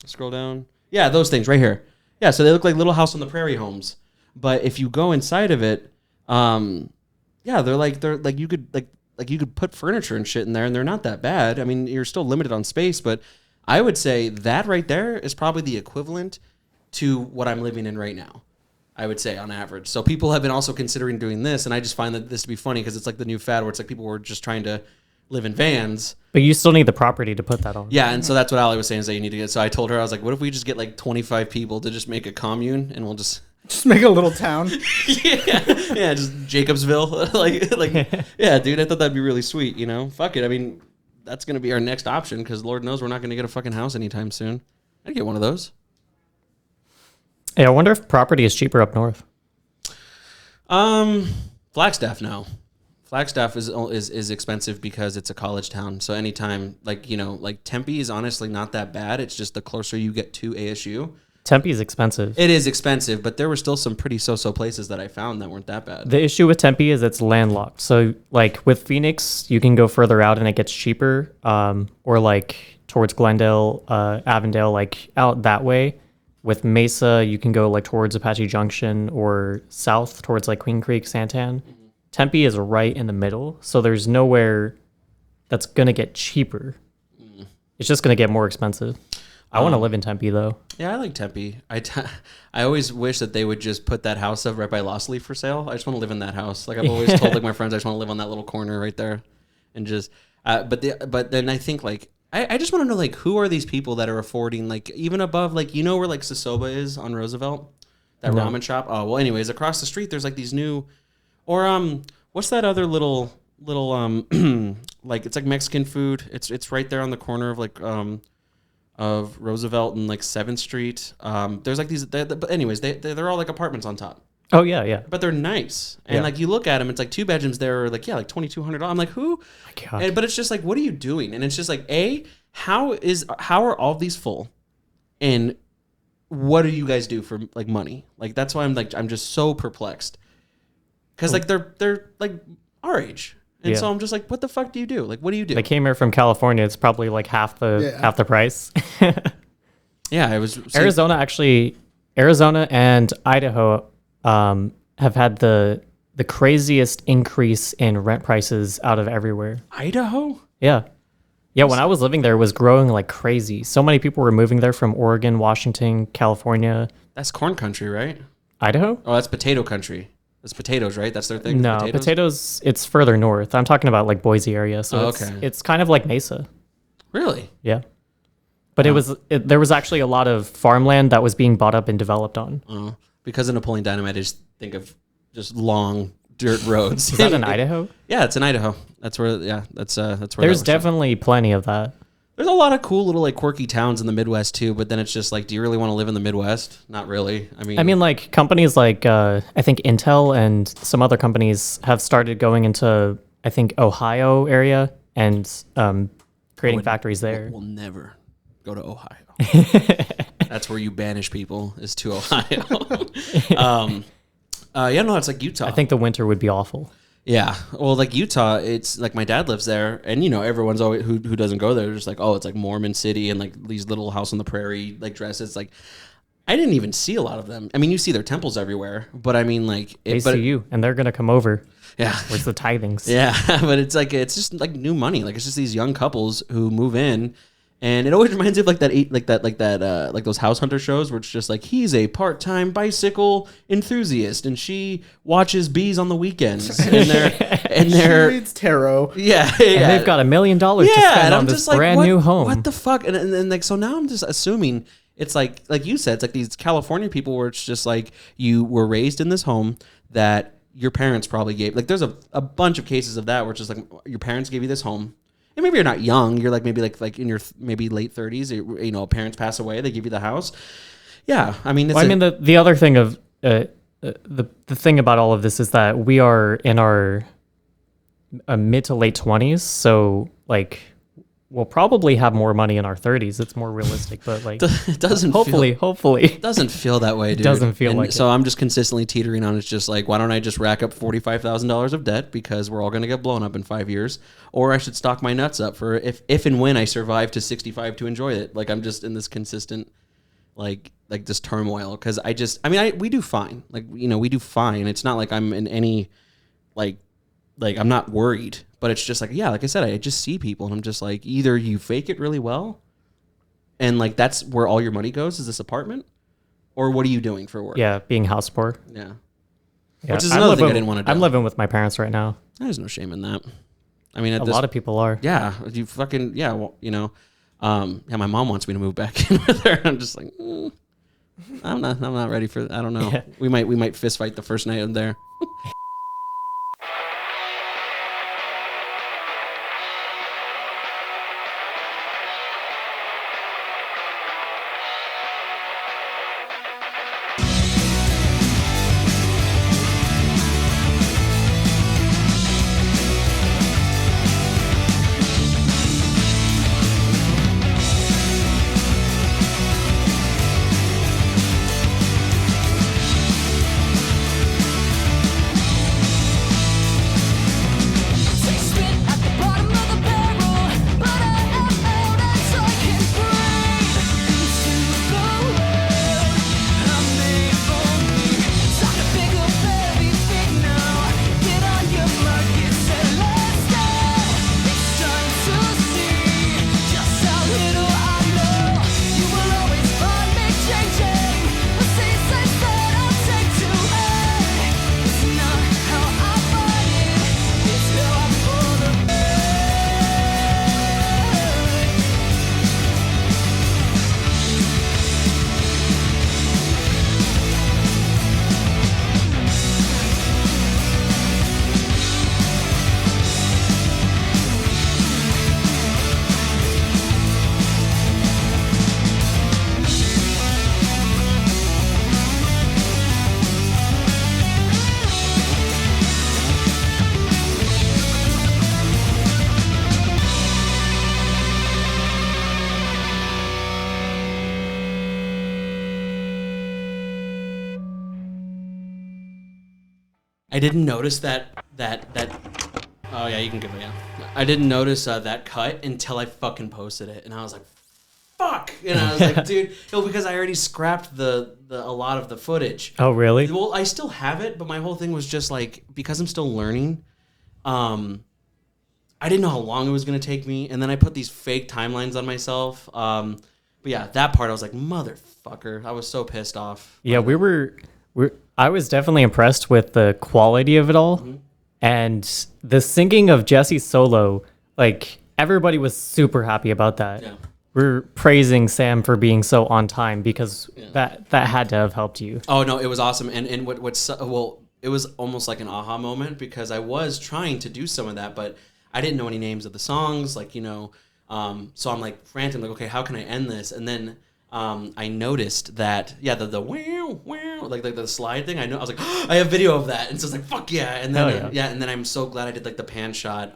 scroll down. Yeah, those things right here. Yeah, so they look like Little House on the Prairie homes, but if you go inside of it, yeah, they're like you could put furniture and shit in there, and they're not that bad. I mean, you're still limited on space, but I would say that right there is probably the equivalent to what I'm living in right now. I would say on average. So people have been also considering doing this, and I just find that this to be funny because it's like the new fad where it's like people were just trying to live in vans. But you still need the property to put that on. Yeah, and so that's what Ali was saying is that you need to get. So I told her, I was like, what if we just get like 25 people to just make a commune, and we'll just make a little town. yeah, just Jacobsville. like, yeah, dude, I thought that'd be really sweet. Fuck it. I mean, that's gonna be our next option because Lord knows we're not gonna get a fucking house anytime soon. I'd get one of those. Yeah, I wonder if property is cheaper up north. Flagstaff now. Flagstaff is expensive because it's a college town. So anytime, like Tempe is honestly not that bad. It's just the closer you get to ASU. Tempe is expensive. It is expensive, but there were still some pretty so-so places that I found that weren't that bad. The issue with Tempe is it's landlocked. So like with Phoenix, you can go further out and it gets cheaper. Or like towards Glendale, Avondale, like out that way. With Mesa, you can go like towards Apache Junction or south towards like Queen Creek, Santan. Mm-hmm. Tempe is right in the middle, so there's nowhere that's gonna get cheaper. It's just gonna get more expensive. I want to live in Tempe though. Yeah, I like Tempe. I always wish that they would just put that house up right by Lost Leaf for sale. I just want to live in that house. Like I've always told like my friends, I just want to live on that little corner right there, and just. But then I think like I just want to know like who are these people that are affording like even above like where like Sasoba is on Roosevelt, that ramen shop. Oh well, anyways, across the street there's like these new. Or what's that other little like it's like Mexican food. It's right there on the corner of like of Roosevelt and like 7th Street. There's like these, but anyways, they're all like apartments on top. Oh yeah. But they're nice, and like you look at them, it's like 2 bedrooms. They're like like $2,200. I'm like, who? My God. But it's just like, what are you doing? And it's just like, how are all these full, and what do you guys do for like money? Like that's why I'm just so perplexed, because like they're like our age, and so I'm just like, what the fuck do you do? Like, what do you do? They came here from California. It's probably like half the price. Yeah, it was Arizona and Idaho have had the craziest increase in rent prices out of everywhere. Idaho? Yeah. When I was living there, it was growing like crazy. So many people were moving there from Oregon, Washington, California. That's corn country, right? Idaho? Oh, that's potato country. That's potatoes, right? That's their thing? No, potatoes, it's further north. I'm talking about like Boise area. So it's kind of like Mesa. Really? Yeah. But there was actually a lot of farmland that was being bought up and developed on. Because of Napoleon Dynamite, I just think of just long dirt roads. Is that in Idaho? Yeah, it's in Idaho. That's where. Yeah, that's where. There's definitely plenty of that. There's a lot of cool little like quirky towns in the Midwest too, but then it's just like, do you really want to live in the Midwest? Not really. I mean, like companies like I think Intel and some other companies have started going into I think Ohio area and creating factories there. We'll never go to Ohio. That's where you banish people, is to Ohio. It's like Utah. I think the winter would be awful. Yeah, well, like Utah, it's like my dad lives there, and everyone's always who doesn't go there, just like, oh, it's like Mormon city and like these little house on the prairie like dresses. Like, I didn't even see a lot of them. I mean, you see their temples everywhere, but I mean, like they see you, and they're gonna come over. Yeah, where's the tithings? Yeah, but it's just like new money. Like it's just these young couples who move in. And it always reminds me of like those house hunter shows where it's just like, he's a part-time bicycle enthusiast and she watches bees on the weekends and she reads tarot. Yeah. And they've got $1 million to spend on this brand new home. What the fuck? And like, so now I'm just assuming it's like you said, it's like these California people where it's just like, you were raised in this home that your parents probably gave. Like there's a bunch of cases of that where it's just like, your parents gave you this home. And maybe you're not young. You're like maybe like in your maybe late 30s. Parents pass away. They give you the house. Yeah, I mean, the other thing of the thing about all of this is that we are in our mid to late 20s. So like, we'll probably have more money in our 30s. It's more realistic, but like, it doesn't. Hopefully, it doesn't feel that way, dude. It doesn't feel like. So I'm just consistently teetering on. It's just like, why don't I just rack up $45,000 of debt because we're all gonna get blown up in 5 years, or I should stock my nuts up for if and when I survive to 65 to enjoy it. Like I'm just in this consistent, like this turmoil because we do fine. Like we do fine. It's not like I'm in any like I'm not worried. But it's just like, yeah, like I said, I just see people and I'm just like, either you fake it really well and like that's where all your money goes is this apartment, or what are you doing for work? Yeah, being house poor. Yeah. Which is another thing I didn't want to do. I'm living with my parents right now. There's no shame in that. I mean, a lot of people are. Yeah. You fucking, yeah, well, my mom wants me to move back in with her. I'm just like, I'm not ready for I don't know. Yeah. We might fist fight the first night I'm there. I didn't notice that. Oh yeah, you can give it. Yeah, I didn't notice that cut until I fucking posted it, and I was like, "Fuck!" And I was like, "Dude," no, because I already scrapped a lot of the footage. Oh really? Well, I still have it, but my whole thing was just like because I'm still learning. I didn't know how long it was gonna take me, and then I put these fake timelines on myself. But yeah, that part I was like, "Motherfucker!" I was so pissed off. Yeah, I was definitely impressed with the quality of it all. Mm-hmm. And the singing of Jesse's solo, like everybody was super happy about that. Yeah. We're praising Sam for being so on time because that had to have helped you. Oh no, it was awesome, and it was almost like an aha moment because I was trying to do some of that, but I didn't know any names of the songs, like so I'm like frantic, like okay, how can I end this? And then I noticed that the wow like the slide thing. I was like, oh, I have video of that, and so it's like fuck yeah, and then and then I'm so glad I did like the pan shot.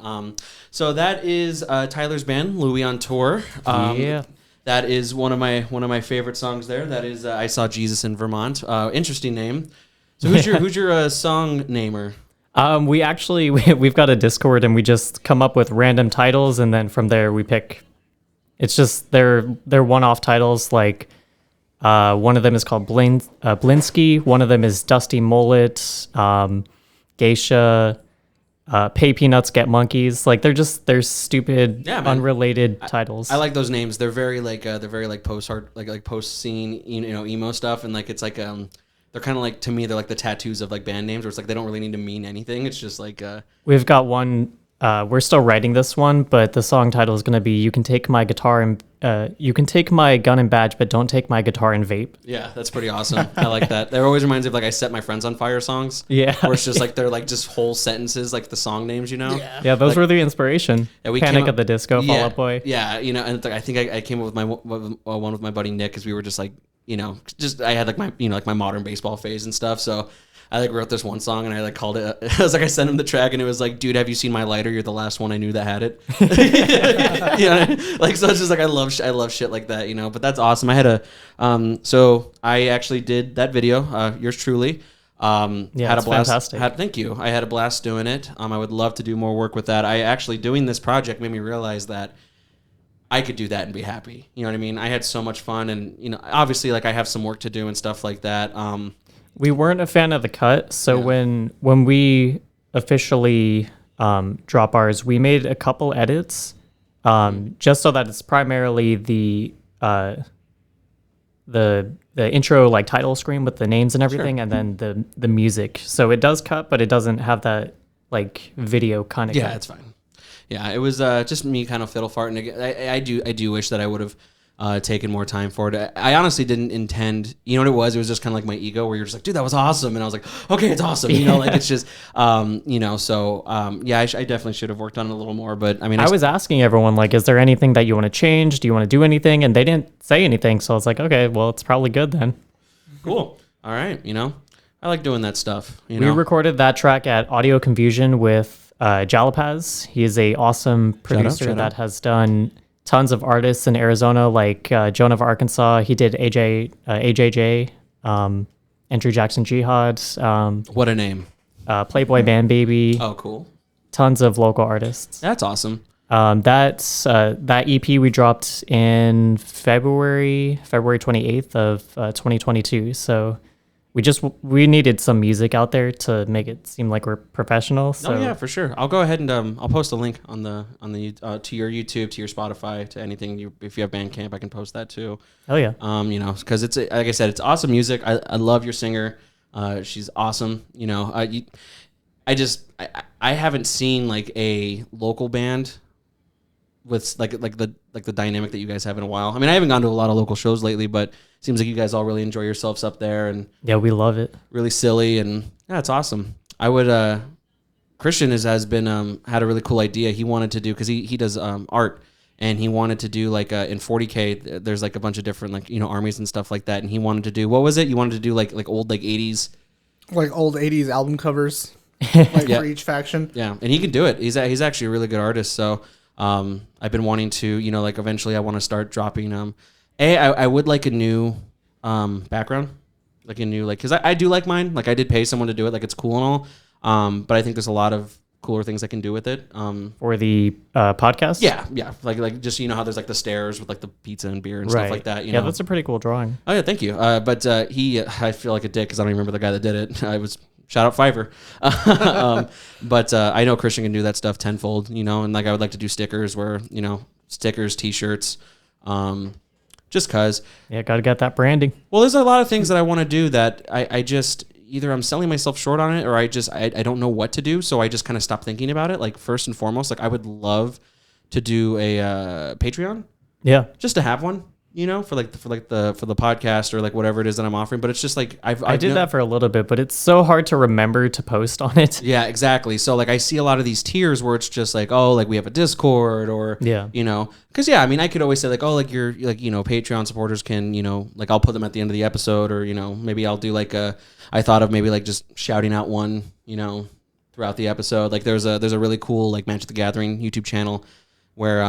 So that is Tyler's band, Louis on Tour. That is one of my favorite songs there. That is I Saw Jesus in Vermont. Interesting name. So who's your song namer? We've got a Discord and we just come up with random titles and then from there we pick. It's just they're one-off titles. Like one of them is called Blinsky. One of them is Dusty Mullet, Geisha, Pay Peanuts Get Monkeys. Like they're stupid, unrelated titles. I like those names. They're very like post hard like post scene emo stuff, and like it's like they're kind of like, to me, they're like the tattoos of like band names where it's like they don't really need to mean anything. It's just like we've got one. We're still writing this one, but the song title is going to be "You Can Take My Guitar and You Can Take My Gun and Badge, but Don't Take My Guitar and Vape." Yeah, that's pretty awesome. I like that. That always reminds me of like I Set My Friends on Fire songs. Yeah, where it's just like they're like just whole sentences, like the song names, Yeah, those were the inspiration. Yeah, we Panic at the Disco, Fall Out Boy. Yeah, and I think I came up with one with my buddy Nick because we were just like I had like my like my modern baseball phase and stuff, so. I like wrote this one song and I like called it. I was like, I sent him the track and it was like, dude, have you seen my lighter? You're the last one I knew that had it. Like so it's just like I love shit like that, But that's awesome. I had so I actually did that video. Yours truly. Had a blast. Fantastic. Thank you. I had a blast doing it. I would love to do more work with that. I actually doing this project made me realize that I could do that and be happy. You know what I mean? I had so much fun and obviously like I have some work to do and stuff like that. We weren't a fan of the cut, so when we officially drop ours, we made a couple edits, just so that it's primarily the intro like title screen with the names and everything, and then the music. So it does cut, but it doesn't have that like video kind of. Yeah, cut. it's fine. Yeah, it was just me kind of fiddle farting. I do wish that I would have. Taken more time for it. I honestly didn't intend. You know what it was? It was just kind of like my ego, where you're just like, "Dude, that was awesome," and I was like, "Okay, it's awesome." Like it's just, So, I definitely should have worked on it a little more. But I mean, I was asking everyone like, "Is there anything that you want to change? Do you want to do anything?" And they didn't say anything, so I was like, "Okay, well, it's probably good then." Cool. All right. I like doing that stuff. We recorded that track at Audio Confusion with Jalapaz. He is a awesome producer that has done tons of artists in Arizona, like Joan of Arkansas. He did AJJ, Andrew Jackson Jihad. What a name. Playboy Band Baby. Oh, cool. Tons of local artists. That's awesome. That EP we dropped in February 28th of 2022. So we needed some music out there to make it seem like we're professional. So. Oh yeah, for sure. I'll go ahead and I'll post a link on the to your YouTube, to your Spotify, to anything. If you have Bandcamp, I can post that too. Oh yeah. Because it's like I said, it's awesome music. I love your singer. She's awesome. I haven't seen like a local band with like the dynamic that you guys have in a while. I mean, I haven't gone to a lot of local shows lately, but it seems like you guys all really enjoy yourselves up there, and yeah, we love it. Really silly, and yeah, it's awesome. I would Cristian has been had a really cool idea he wanted to do, because he does art, and he wanted to do like in 40K there's like a bunch of different like armies and stuff like that, and he wanted to do, what was it? You wanted to do like old like 80s, like old 80s album covers, like for each faction. Yeah, and he can do it. He's actually a really good artist. So I've been wanting to, like eventually I want to start dropping. I would like a new background, like a new, like, because I do like mine. Like I did pay someone to do it. Like it's cool and But I think there's a lot of cooler things I can do with it. For the podcast? Yeah. Like just how there's like the stairs with like the pizza and beer and stuff like that. You know? That's a pretty cool drawing. Oh yeah, thank you. But I feel like a dick because I don't even remember the guy that did it. I was shout out Fiverr. But I know Cristian can do that stuff tenfold. And like I would like to do stickers stickers, T-shirts, just cause. Yeah, gotta get that branding. Well, there's a lot of things that I want to do that I just either I'm selling myself short on it or I don't know what to do, so I just kind of stop thinking about it. Like first and foremost, like I would love to do a Patreon. Yeah, just to have one. For the podcast or like whatever it is that I'm offering, but it's just like I did that for a little bit, but it's so hard to remember to post on it. Yeah, exactly. So like I see a lot of these tiers where it's just like, oh, like we have a Discord or because I could always say like, oh, like you're like Patreon supporters can like I'll put them at the end of the episode or maybe I'll do I thought of maybe like just shouting out one throughout the episode. Like there's a really cool like Magic the Gathering YouTube channel where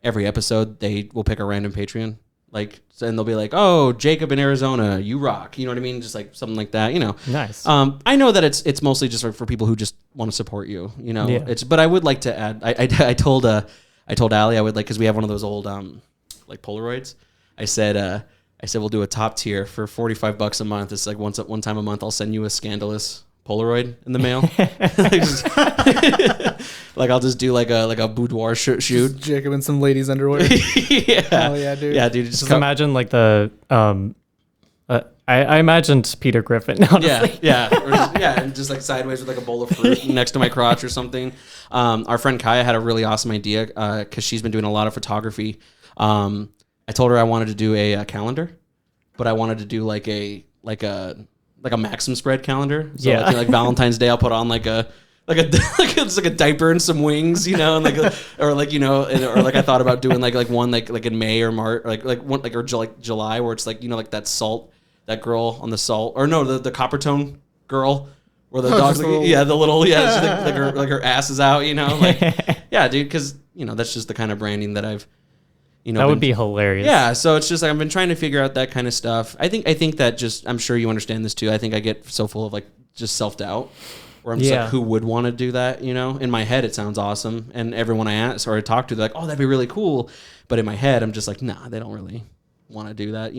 every episode they will pick a random Patreon. And they'll be like, oh, Jacob in Arizona, you rock. You know what I mean? Just like something like that, Nice. I know that it's mostly just for people who just want to support you, Yeah. But I would like to add, I told Allie I would like, cause we have one of those old, like Polaroids. I said we'll do a top tier for $45 a month. It's like one time a month, I'll send you a scandalous Polaroid in the mail. Like I'll just do like a boudoir shoot. Jacob in some ladies' underwear. Yeah. Hell yeah, dude. Yeah, dude. Just imagine like the I imagined Peter Griffin. Honestly. Yeah, and just like sideways with like a bowl of fruit next to my crotch or something. Our friend Kaya had a really awesome idea because she's been doing a lot of photography. I told her I wanted to do a calendar, but I wanted to do like a Maxim spread calendar. So like Valentine's Day, I'll put on like it's like a diaper and some wings, and or I thought about doing like one like in May or March, or July, where it's like like that salt, that girl on the salt, or no, the copper tone girl, where the dog's like, like her ass is out, yeah, dude, because that's just the kind of branding that I've. That would be hilarious. Yeah, so it's just like I've been trying to figure out that kind of stuff. I think that just I'm sure you understand this too. I think I get so full of like just self-doubt where I'm just like, who would want to do that? In my head it sounds awesome, and everyone I ask or I talk to, they're like, oh, that'd be really cool. But in my head I'm just like, nah, they don't really want to do that.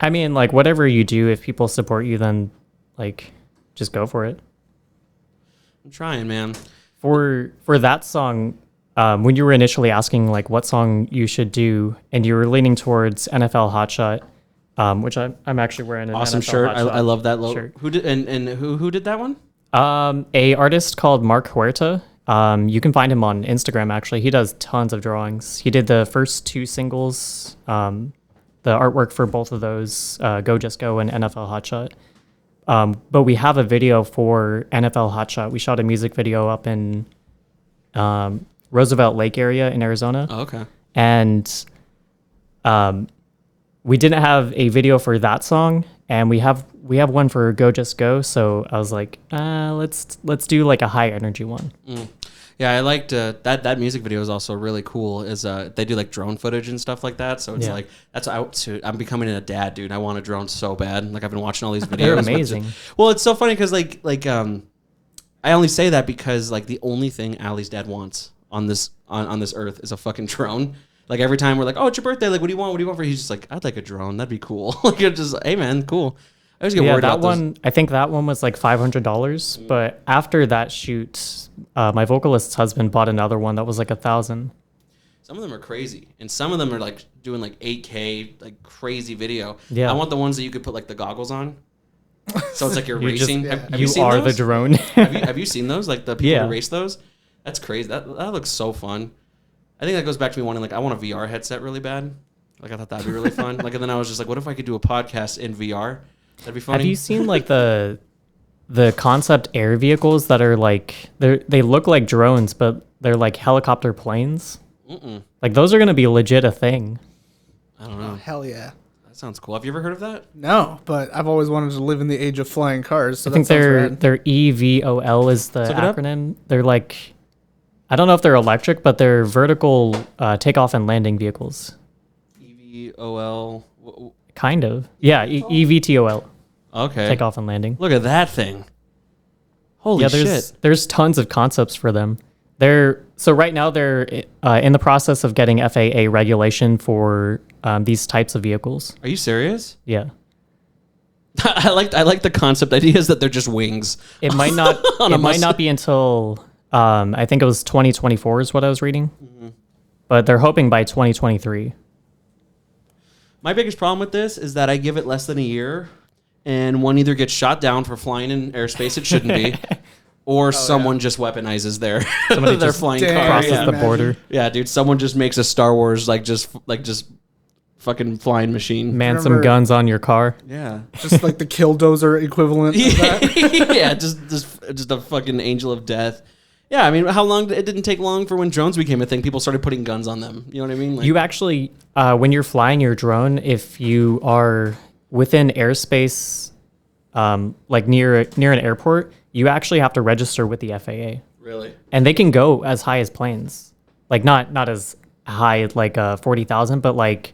I mean, like whatever you do, if people support you, then like just go for it. I'm trying, man. For that song. When you were initially asking like what song you should do, and you were leaning towards NFL Hotshot, which I'm actually wearing an awesome NFL shirt. Hotshot I love that logo. shirt. Who did and who did that one? A artist called Mark Huerta. You can find him on Instagram. Actually, he does tons of drawings. He did the first two singles, the artwork for both of those, Go Just Go and NFL Hotshot. But we have a video for NFL Hotshot. We shot a music video up in Roosevelt Lake area in Arizona. Oh, okay. And we didn't have a video for that song, and we have one for Go Just Go. So I was like, let's do like a high energy one. Yeah, I liked that music video is also really cool. Is they do like drone footage and stuff like that. So it's like I'm becoming a dad, dude. I want a drone so bad. Like I've been watching all these videos. They're amazing. Well, it's so funny because I only say that because like the only thing Allie's dad wants on this earth is a fucking drone. Like every time we're like, oh, it's your birthday, like what do you want for? He's just like, I'd like a drone, that'd be cool. Like you're just, hey man, cool. I always get worried about one those. I think that one was like $500, but after that shoot, my vocalist's husband bought another one that was like $1,000. Some of them are crazy, and some of them are like doing like 8K, like crazy video. Yeah, I want the ones that you could put like the goggles on, so it's like you're racing. Have you seen are those? the drone. have you seen those? Like the people who race those? That's crazy. That looks so fun. I think that goes back to me wanting like I want a VR headset really bad. Like I thought that'd be really fun. Like and then I was just like, what if I could do a podcast in VR? That'd be funny. Have you seen like the concept air vehicles that are like they look like drones, but they're like helicopter planes? Like those are gonna be legit a thing. I don't know. Oh, hell yeah. That sounds cool. Have you ever heard of that? No, but I've always wanted to live in the age of flying cars. So I think their EVOL is the acronym. They're like, I don't know if they're electric, but they're vertical takeoff and landing vehicles. EVOL. Kind of. Yeah, EVTOL. Okay. Takeoff and landing. Look at that thing. Holy there's tons of concepts for them. So right now they're in the process of getting FAA regulation for these types of vehicles. Are you serious? Yeah. I like the concept ideas that they're just wings. It might not might not be until I think it was 2024 is what I was reading. Mm-hmm. But they're hoping by 2023. My biggest problem with this is that I give it less than a year and one either gets shot down for flying in airspace it shouldn't be, or someone just weaponizes their flying car. Crosses the border. Yeah, dude, someone just makes a Star Wars just fucking flying machine. Man, some guns on your car. Yeah. Just like the Killdozer equivalent of that. Yeah, just a fucking angel of death. Yeah, I mean, it didn't take long for when drones became a thing. People started putting guns on them. You know what I mean? Like, you actually, when you're flying your drone, if you are within airspace, like near an airport, you actually have to register with the FAA. Really? And they can go as high as planes. Like not as high as like 40,000, but like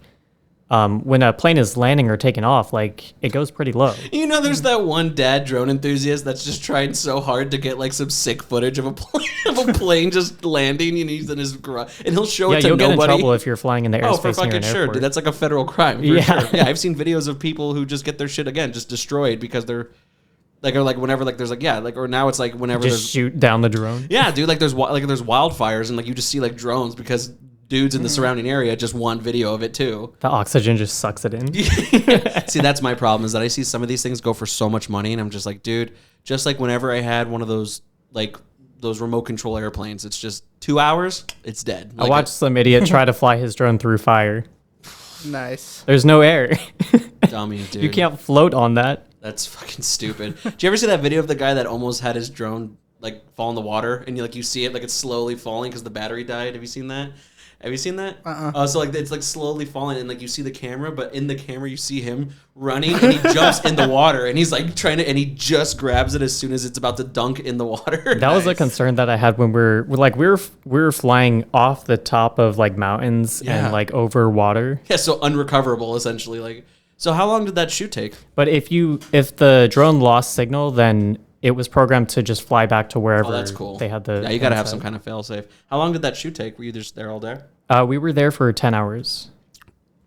when a plane is landing or taking off, like it goes pretty low. You know, there's that one dad drone enthusiast that's just trying so hard to get like some sick footage of a plane just landing, and he's in his garage, and he'll show it to you'll nobody. get in trouble if you're flying in the airspace for fucking near an sure, airport. dude. That's like a federal crime. For sure. Yeah, I've seen videos of people who just get their shit just destroyed because they're like, or like whenever like there's like or now it's like whenever just shoot down the drone. Yeah, dude. Like there's wildfires and like you just see like drones because dudes in the surrounding area just want video of it too. The oxygen just sucks it in. See, that's my problem is that I see some of these things go for so much money, and I'm just like, dude, just like whenever I had one of those remote control airplanes, it's just 2 hours, it's dead. I watched some idiot try to fly his drone through fire. Nice. There's no air. Dummy, dude. You can't float on that. That's fucking stupid. Did you ever see that video of the guy that almost had his drone like fall in the water, and you see it like it's slowly falling because the battery died? Have you seen that? So like it's like slowly falling, and like you see the camera, but in the camera you see him running, and he jumps in the water, and he's like and he just grabs it as soon as it's about to dunk in the water. That was a concern that I had when we were flying off the top of like mountains and like over water. Yeah, so unrecoverable essentially. Like, so how long did that shoot take? But if the drone lost signal, then it was programmed to just fly back to wherever. Oh, that's cool. They had the. Yeah, you got to have some kind of fail-safe. How long did that shoot take? Were you just there all day? We were there for 10 hours.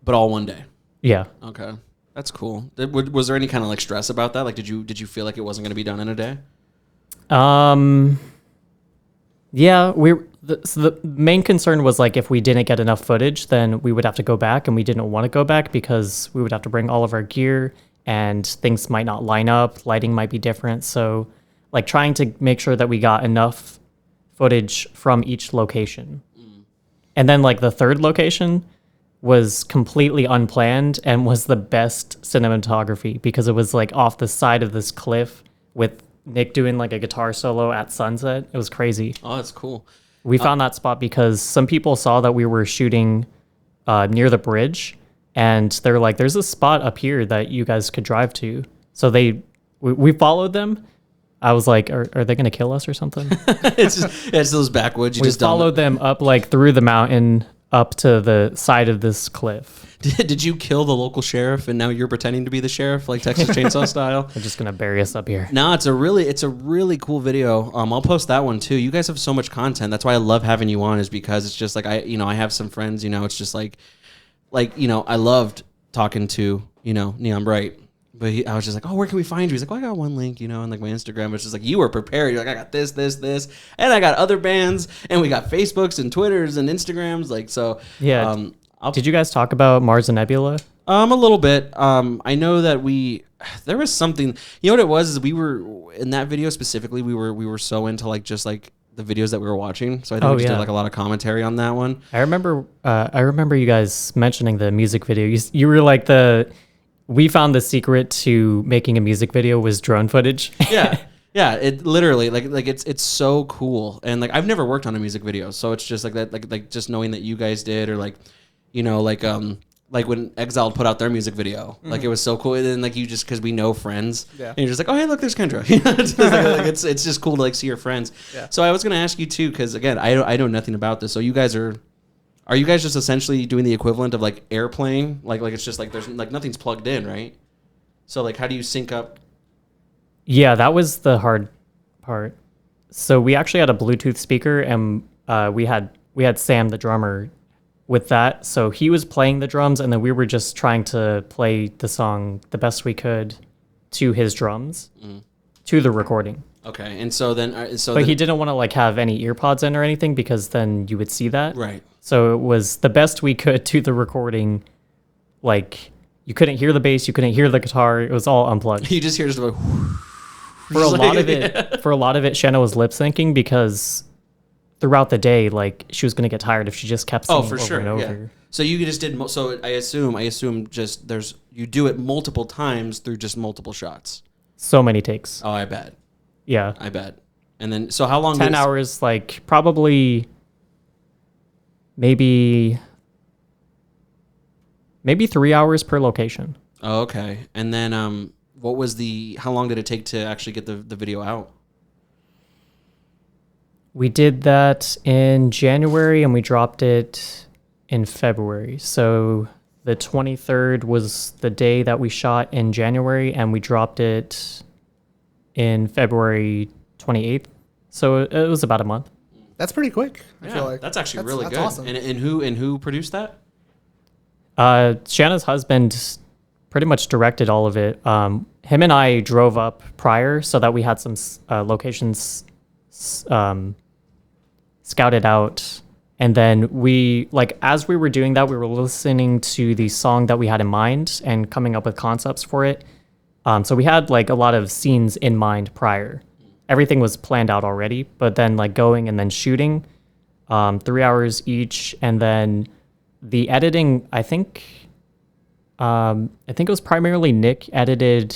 But all one day? Yeah. Okay. That's cool. Was there any kind of like stress about that? Like, did you feel like it wasn't going to be done in a day? Yeah, so the main concern was like if we didn't get enough footage, then we would have to go back, and we didn't want to go back because we would have to bring all of our gear and things might not line up, lighting might be different. So like trying to make sure that we got enough footage from each location. And then like the third location was completely unplanned and was the best cinematography because it was like off the side of this cliff with Nick doing like a guitar solo at sunset. It was crazy. Oh, that's cool. We found that spot because some people saw that we were shooting near the bridge, and they're like, there's a spot up here that you guys could drive to. So we followed them. I was like, are they going to kill us or something? it's those backwoods. We followed them up like through the mountain up to the side of this cliff. Did you kill the local sheriff and now you're pretending to be the sheriff, like Texas Chainsaw style? They're just gonna bury us up here. No, it's a really cool video. I'll post that one too. You guys have so much content. That's why I love having you on, is because it's just like I have some friends. It's just like I loved talking to Neon Bright. But I was just like, oh, where can we find you? He's like, well, I got one link, and like my Instagram. It's just like, you were prepared. You're like, I got this, and I got other bands, and we got Facebooks and Twitters and Instagrams. Like, so. Yeah. Did you guys talk about Mars and Nebula? A little bit. I know that there was something, what it was is we were, in that video specifically, we were so into like, just like the videos that we were watching. So I think we just did like a lot of commentary on that one. I remember you guys mentioning the music video. You were like we found the secret to making a music video was drone footage. Yeah. Yeah, it literally like it's so cool. And like I've never worked on a music video, so it's just like that like just knowing that you guys did, or like like when Exiled put out their music video. Like it was so cool. And then like you just, cuz we know friends. Yeah. And you're just like, "Oh, hey, look, there's Kendra." It's just cool to like see your friends. Yeah. So I was going to ask you too, cuz again, I know nothing about this. So you guys are you guys just essentially doing the equivalent of like airplane? Like it's just like there's like nothing's plugged in, right? So like how do you sync up? Yeah, that was the hard part. So we actually had a Bluetooth speaker, and we had Sam, the drummer, with that. So he was playing the drums, and then we were just trying to play the song the best we could to his drums, to the recording. Okay, and so then, but he didn't want to like have any ear pods in or anything because then you would see that. Right. So it was the best we could to the recording. Like you couldn't hear the bass, you couldn't hear the guitar. It was all unplugged. You just hear just like for a lot of it. For a lot of it, Shanna was lip syncing because throughout the day, like she was gonna get tired if she just kept singing over and over. Yeah. So you just did. So I assume just you do it multiple times through just multiple shots. So many takes. Oh, I bet. Yeah. I bet. And then, so how long? 10 hours, like probably maybe 3 hours per location. Oh, okay. And then, how long did it take to actually get the video out? We did that in January and we dropped it in February. So the 23rd was the day that we shot in January and we dropped it in February 28th. So it was about a month. That's pretty quick. I Yeah, feel like that's actually really that's good. Awesome. And who produced that? Shanna's husband pretty much directed all of it. Him and I drove up prior so that we had some locations scouted out. And then we, like, as we were doing that, we were listening to the song that we had in mind and coming up with concepts for it. So we had like a lot of scenes in mind prior. Everything was planned out already, but then like going and then shooting, 3 hours each. And then the editing, I think it was primarily Nick edited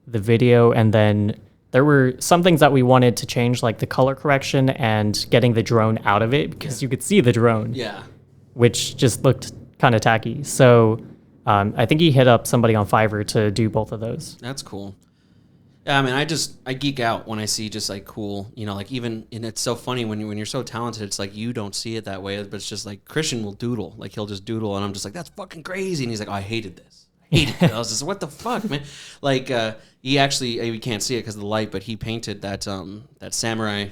the video, and then there were some things that we wanted to change, like the color correction and getting the drone out of it because you could see the drone. Yeah. Which just looked kind of tacky. So I think he hit up somebody on Fiverr to do both of those. That's cool. Yeah, I mean, I geek out when I see just like cool, like even, and it's so funny when you're so talented, it's like you don't see it that way, but it's just like Cristian will doodle, like he'll just doodle, and I'm just like, that's fucking crazy, and he's like, oh, I hated this. I was just, what the fuck, man? Like he actually, we can't see it because of the light, but he painted that samurai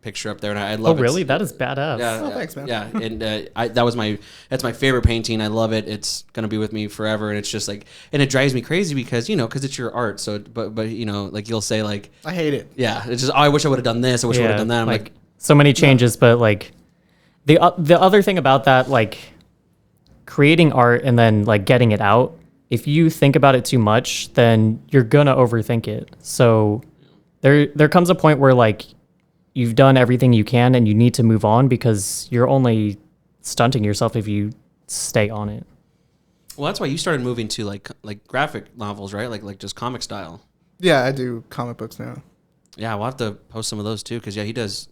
picture up there, and I love it. Oh, really? That is badass. Yeah, thanks, man. Yeah, and that's my favorite painting. I love it. It's gonna be with me forever, and it's just like, and it drives me crazy because because it's your art. So, but like you'll say like, I hate it. Yeah, it's just, oh, I wish I would have done this. I wish I would have done that. I'm like so many changes, but like the other thing about that, like creating art and then like getting it out. If you think about it too much, then you're gonna overthink it. So there comes a point where like you've done everything you can and you need to move on because you're only stunting yourself if you stay on it. Well, that's why you started moving to like graphic novels, right? Like just comic style. Yeah, I do comic books now. Yeah, we'll have to post some of those too, because he does.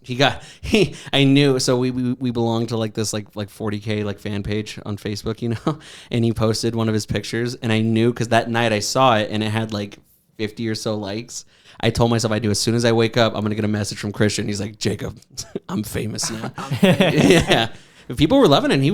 I knew. So we belong to like this like 40K like fan page on Facebook, and he posted one of his pictures, and I knew because that night I saw it and it had like 50 or so likes. I told myself as soon as I wake up, I'm gonna get a message from Cristian. He's like, Jacob, I'm famous now. Yeah, people were loving it. And he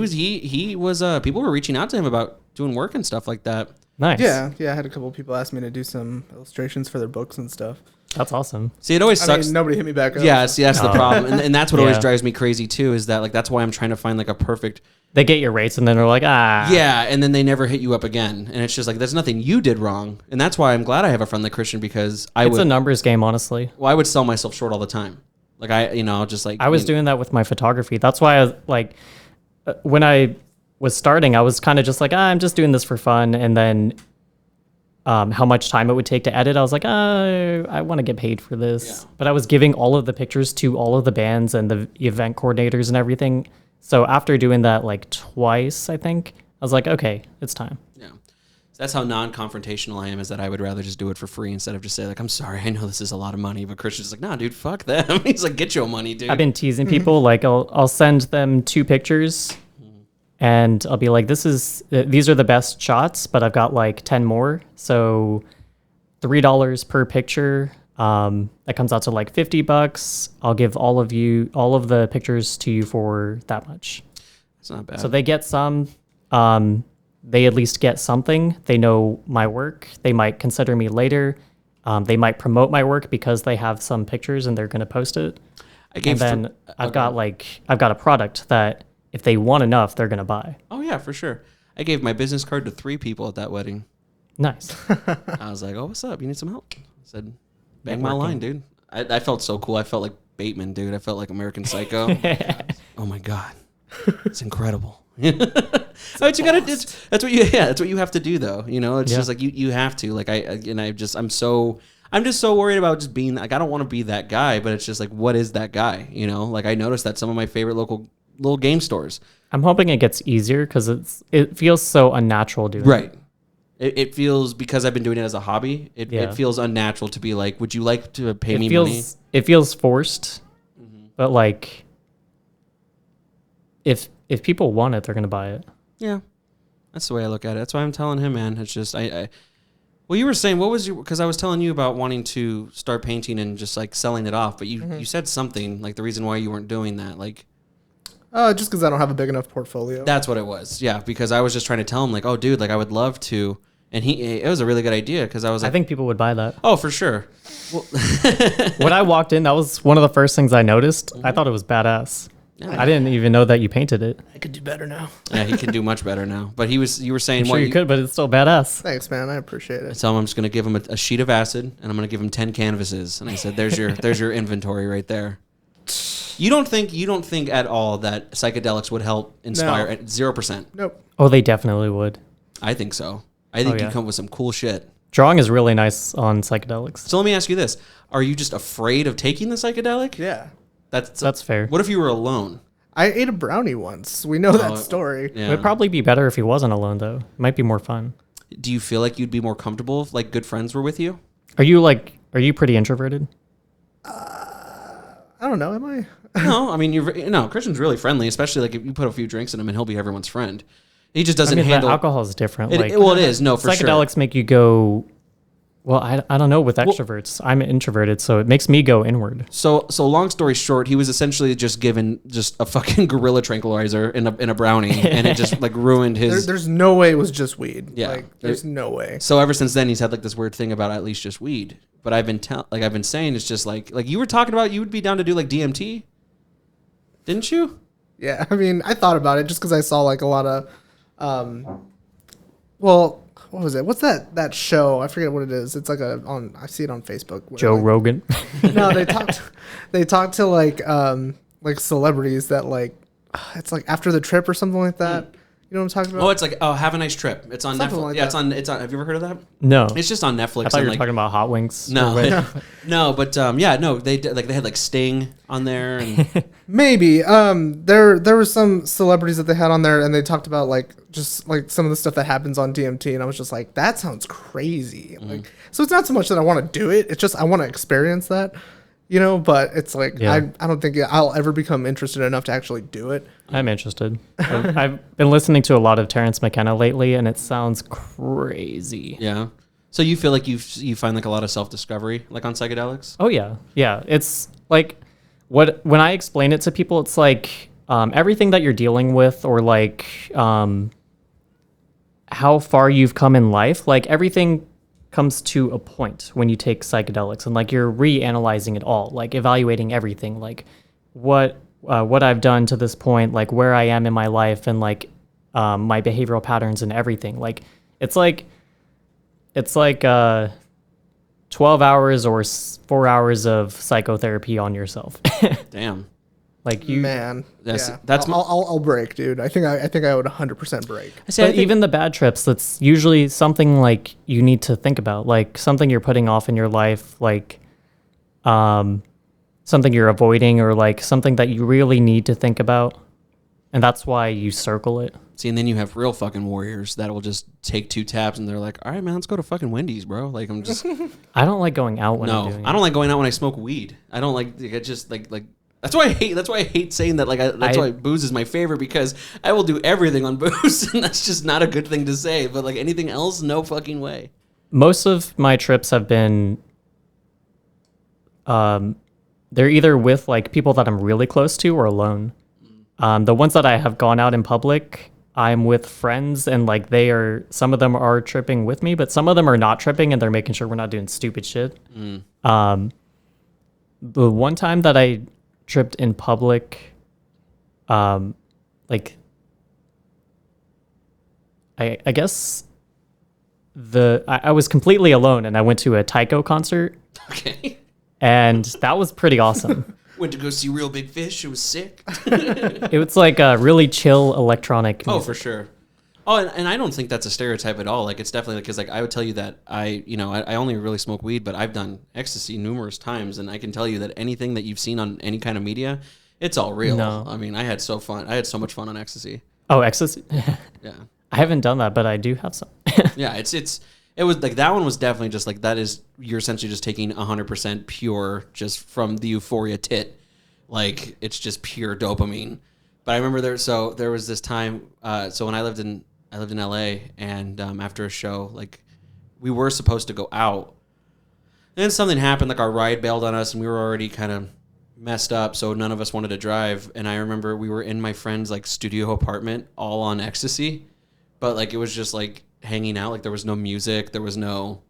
was people were reaching out to him about doing work and stuff like that. Nice. Yeah. I had a couple of people ask me to do some illustrations for their books and stuff. That's awesome. See, it always sucks. Nobody hit me back up. Yeah, see, that's the problem, and that's what always drives me crazy too. Is that like that's why I'm trying to find like a perfect. They get your rates and then they're like, Yeah, and then they never hit you up again, and it's just like there's nothing you did wrong, and that's why I'm glad I have a friend like Cristian because it's a numbers game, honestly. Well, I would sell myself short all the time. Like I was doing that with my photography. That's why I was like, when I was starting, I was kind of just like, I'm just doing this for fun, and then. How much time it would take to edit. I was like, I want to get paid for this. Yeah. But I was giving all of the pictures to all of the bands and the event coordinators and everything. So after doing that like twice, I think, I was like, okay, it's time. Yeah. So that's how non-confrontational I am, is that I would rather just do it for free instead of just say like, I'm sorry, I know this is a lot of money. But Cristian's like, nah, dude, fuck them. He's like, get your money, dude. I've been teasing people. Like I'll send them 2 pictures and I'll be like, these are the best shots, but I've got like 10 more. So $3 per picture. That comes out to like $50. I'll give all of the pictures to you for that much. That's not bad. So they get some, they at least get something. They know my work. They might consider me later. They might promote my work because they have some pictures and they're going to post it. And then I've got a product that if they want enough, they're going to buy. Oh yeah, for sure. I gave my business card to 3 people at that wedding. Nice. I was like, oh, what's up? You need some help? I said, bang my line, dude. I felt so cool. I felt like Bateman, dude. I felt like American Psycho. Oh my God. It's incredible. But you gotta, that's what you have to do though. You know, it's just like you have to, like I'm just so worried about just being like, I don't want to be that guy, but it's just like, what is that guy? You know, like I noticed that some of my favorite local little game stores. I'm hoping it gets easier because it feels so unnatural doing right. It feels, because I've been doing it as a hobby, it feels unnatural to be like, would you like to pay me money? It feels forced, but like if people want it, they're gonna buy it. Yeah, that's the way I look at it. That's why I'm telling him, man. It's just well, you were saying, what was your? Because I was telling you about wanting to start painting and just like selling it off, but you said something like the reason why you weren't doing that, like. Just because I don't have a big enough portfolio. That's what it was. Yeah, because I was just trying to tell him like, oh, dude, like I would love to, and it was a really good idea because I was like, I think people would buy that. Oh, for sure. Well, when I walked in, that was one of the first things I noticed. I thought it was badass. Yeah. I didn't even know that you painted it. I could do better now. Yeah, he can do much better now. But you were saying, I'm sure you could, but it's still badass. Thanks, man. I appreciate it. So I'm just gonna give him a sheet of acid, and I'm gonna give him 10 canvases, and I said, there's your inventory right there. You don't think at all that psychedelics would help inspire at 0%? Nope. Oh, they definitely would. I think so. I think you come up with some cool shit. Drawing is really nice on psychedelics. So let me ask you this: are you just afraid of taking the psychedelic? Yeah. That's fair. What if you were alone? I ate a brownie once. We know that story. Yeah. It would probably be better if he wasn't alone, though. It might be more fun. Do you feel like you'd be more comfortable if like good friends were with you? Are you pretty introverted? I don't know. Am I? No, I mean Christian's really friendly, especially like if you put a few drinks in him and he'll be everyone's friend. He just doesn't handle alcohol is different. It is no for sure. Psychedelics make you go. Well, I don't know with extroverts. I'm introverted, so it makes me go inward. So long story short, he was essentially just given just a fucking gorilla tranquilizer in a brownie, and it just like ruined his. There's no way it was just weed. Yeah, like, there's no way. So ever since then, he's had like this weird thing about at least just weed. But I've been saying it's just like you were talking about, you would be down to do like DMT, didn't you? Yeah, I mean, I thought about it just because I saw like a lot of, well, what was it? What's that show? I forget what it is. It's like I see it on Facebook. Joe Rogan. No, they talked to like celebrities that like, it's like After the Trip or something like that. You know what I'm talking about? Oh, it's like, have a nice trip. It's on something Netflix. Like yeah, that. it's on. Have you ever heard of that? No, it's just on Netflix. I thought you were talking about Hot Wings. No, no, but they had like Sting on there. And maybe there were some celebrities that they had on there, and they talked about like just like some of the stuff that happens on DMT, and I was just like, that sounds crazy. Mm-hmm. Like, so it's not so much that I want to do it; it's just I want to experience that. You know, but it's like, I don't think I'll ever become interested enough to actually do it. I'm interested. I've been listening to a lot of Terrence McKenna lately, and it sounds crazy. Yeah. So you feel like you find like a lot of self-discovery like on psychedelics? Oh, yeah. Yeah. It's like when I explain it to people, it's like everything that you're dealing with or like how far you've come in life, like everything comes to a point when you take psychedelics and like you're reanalyzing it all, like evaluating everything, like what I've done to this point, like where I am in my life and like my behavioral patterns and everything. Like it's like 12 hours or 4 hours of psychotherapy on yourself. Damn. Like you, man, that's I'll break, dude. I think I would 100% break. But even the bad trips, that's usually something like you need to think about, like something you're putting off in your life, like something you're avoiding, or like something that you really need to think about, and that's why you circle it. See, and then you have real fucking warriors that will just take 2 taps and they're like, all right, man, let's go to fucking Wendy's, bro. Like I'm just. I don't like going out when I'm doing it. I don't like going out when I smoke weed. I don't like it. Just like. That's why I hate saying that. Like that's why booze is my favorite, because I will do everything on booze, and that's just not a good thing to say. But like anything else, no fucking way. Most of my trips have been, they're either with like people that I'm really close to or alone. The ones that I have gone out in public, I'm with friends and like some of them are tripping with me, but some of them are not tripping and they're making sure we're not doing stupid shit. The one time that I tripped in public, like I guess I was completely alone and I went to a Taiko concert. Okay. And that was pretty awesome. Went to go see Real Big Fish. It was sick. It was like a really chill electronic music. Oh, for sure. Oh, and I don't think that's a stereotype at all. Like, it's definitely because, like, I would tell you that I only really smoke weed, but I've done ecstasy numerous times, and I can tell you that anything that you've seen on any kind of media, it's all real. No. I mean, I had so much fun on ecstasy. Oh, ecstasy. Yeah. I haven't done that, but I do have some. Yeah, it was like that one was definitely just like that is you're essentially just taking 100% pure just from the euphoria tit, like it's just pure dopamine. But I remember there was this time. So when I lived in LA, and after a show, like we were supposed to go out, and then something happened. Like our ride bailed on us, and we were already kind of messed up, so none of us wanted to drive. And I remember we were in my friend's like studio apartment, all on ecstasy, but like it was just like hanging out. Like there was no music, there was no.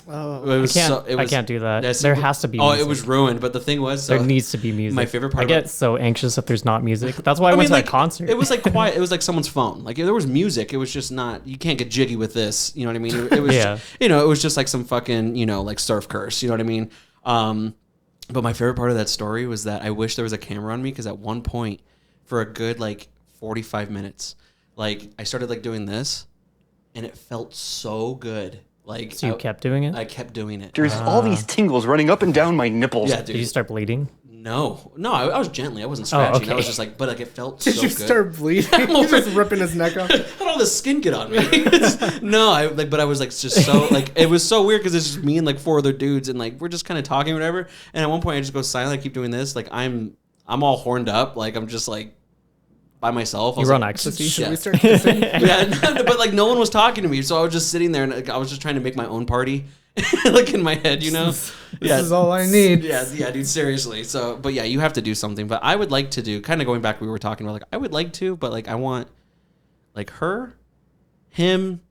Oh, I can't do that. There has to be. Oh, music. it was ruined. But the thing was, there needs to be music. My favorite part. I get so anxious if there's not music. That's why I went to that concert. It was like quiet. It was like someone's phone. Like there was music. It was just not. You can't get jiggy with this. You know what I mean? It was. Yeah. It was just like some fucking like surf curse. You know what I mean? But my favorite part of that story was that I wish there was a camera on me, because at one point, for a good like 45 minutes, like I started like doing this, and it felt so good. Like, so you kept doing it? I kept doing it. There's all these tingles running up and down my nipples. Yeah, dude. Did you start bleeding? No, I was gently. I wasn't scratching. okay. I was just like, but like it felt Did so you good. start bleeding? He's just ripping his neck off. How did all the skin get on me? No, but I was like just so like it was so weird because it's just me and like 4 other dudes, and like we're just kind of talking or whatever. And at one point I just go silent. I keep doing this. Like I'm all horned up. Like I'm just like by myself. You were on like, ecstasy? Should we start kissing? Yeah, but like no one was talking to me, so I was just sitting there and like, I was just trying to make my own party, like in my head, This is all I need. Yeah, dude, seriously. So, but yeah, you have to do something. But I would like to do, kind of going back, we were talking about like I would like to, but like I want like her, him,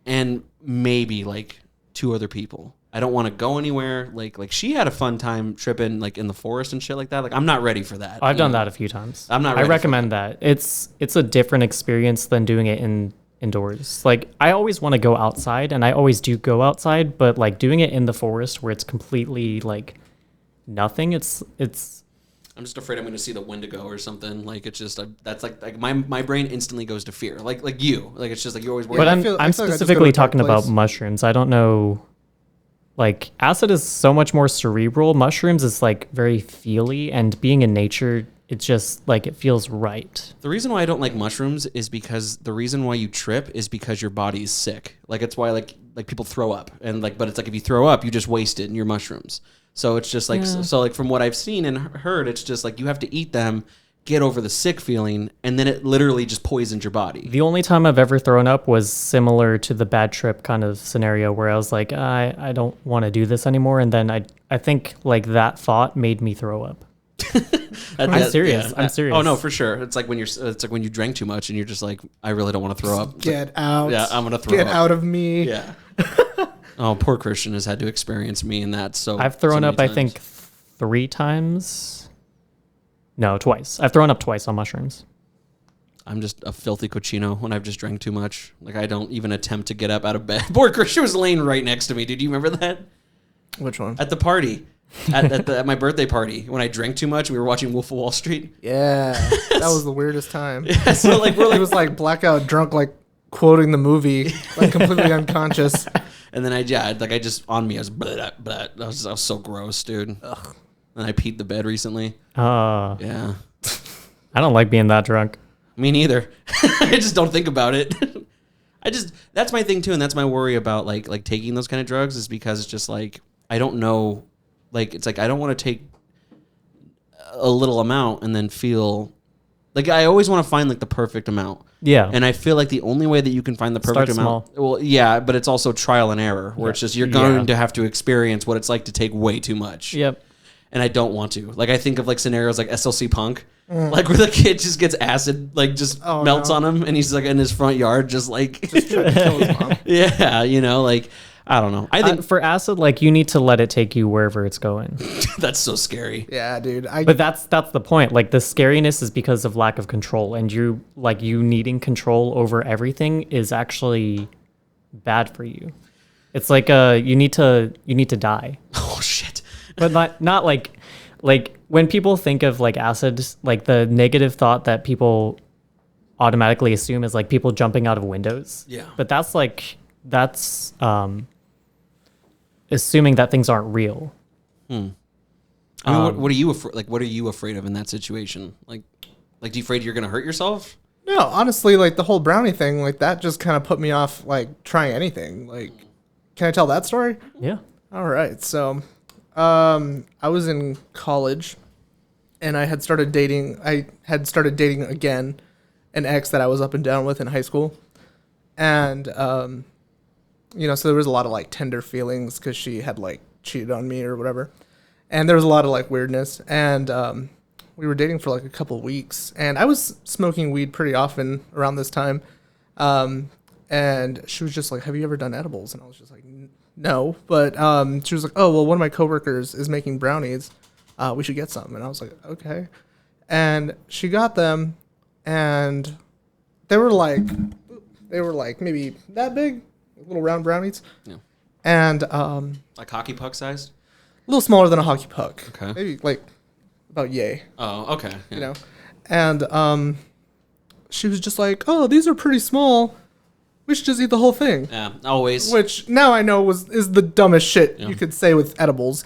and maybe like 2 other people. I don't want to go anywhere. Like she had a fun time tripping like in the forest and shit like that. Like I'm not ready for that. I've done that a few times. I'm not I ready recommend that. It's a different experience than doing it indoors. Like I always want to go outside, and I always do go outside, but like doing it in the forest where it's completely like nothing, it's I'm just afraid I'm going to see the Wendigo or something. Like it's just that's like my brain instantly goes to fear. Like you. Like it's just like you always worry. But I I'm feel like I just go to specifically a dark talking about place. mushrooms. I don't know. Like acid is so much more cerebral. Mushrooms is like very feely, and being in nature, it's just like it feels right. The reason why I don't like mushrooms is because the reason why you trip is because your body is sick. Like it's why like people throw up, and like but it's like if you throw up, you just wasted in your mushrooms. So it's just like so like from what I've seen and heard, it's just like you have to eat them, get over the sick feeling, and then it literally just poisons your body. The only time I've ever thrown up was similar to the bad trip kind of scenario where I was like, I don't want to do this anymore, and then I think like that thought made me throw up. I'm serious. I'm serious. Oh no, for sure. It's like when you drank too much and you're just like, I really don't want to throw up. It's Get out. Yeah, I'm gonna throw Get up. out of me. Yeah. Oh, poor Christian has had to experience me in that. So I've thrown so up, many I think, times. 3 times. No, twice. I've thrown up twice on mushrooms. I'm just a filthy cochino when I've just drank too much. Like I don't even attempt to get up out of bed. Poor Christian was laying right next to me. Did you remember that? Which one? At the party. At my birthday party, when I drank too much, we were watching Wolf of Wall Street. Yeah, that was the weirdest time. Yeah, so like we're like, He was like blackout drunk, like quoting the movie, like completely unconscious. and then I just on me, I was blah, blah. I was so gross, dude. Ugh. And I peed the bed recently. Yeah. I don't like being that drunk. Me neither. I just don't think about it. That's my thing too, and that's my worry about like taking those kind of drugs is because it's just like I don't know. Like, it's like, I don't want to take a little amount and then feel like I always want to find like the perfect amount. Yeah. And I feel like the only way that you can find the perfect amount. Small. Well, yeah, but it's also trial and error where it's just, you're going to have to experience what it's like to take way too much. Yep. and I don't want to. Like I think of like scenarios like SLC Punk, like where the kid just gets acid, like just melts on him, and he's like in his front yard, just like Just trying to kill his mom. yeah, you know, like I don't know. I think For acid, like you need to let it take you wherever it's going. that's so scary. Yeah, dude. But that's the point. Like the scariness is because of lack of control, and you needing control over everything is actually bad for you. It's like you need to die. Oh shit. But not like when people think of like acid, like the negative thought that people automatically assume is like people jumping out of windows. Yeah. But that's assuming that things aren't real. I mean, what are you what are you afraid of in that situation? Like are you afraid you're gonna hurt yourself? No, honestly, like the whole brownie thing, like that just kind of put me off like trying anything. Like, can I tell that story? Yeah. All right. So, I was in college, and I had started dating. Again an ex that I was up and down with in high school, and you know, so there was a lot of like tender feelings because she had like cheated on me or whatever, and there was a lot of like weirdness, and we were dating for like a couple of weeks, and I was smoking weed pretty often around this time, and she was just like, "Have you ever done edibles?" And I was just like, "No," but she was like, "Oh well, one of my coworkers is making brownies. We should get some." And I was like, "Okay," and she got them, and they were like maybe that big, little round brownies, Yeah. and Like hockey puck sized? a little smaller than a hockey puck. Okay. Maybe like about yay. Oh, okay. Yeah. You know, and she was just like, "Oh, these are pretty small. We should just eat the whole thing." Yeah, always. Which now I know is the dumbest shit you could say with edibles,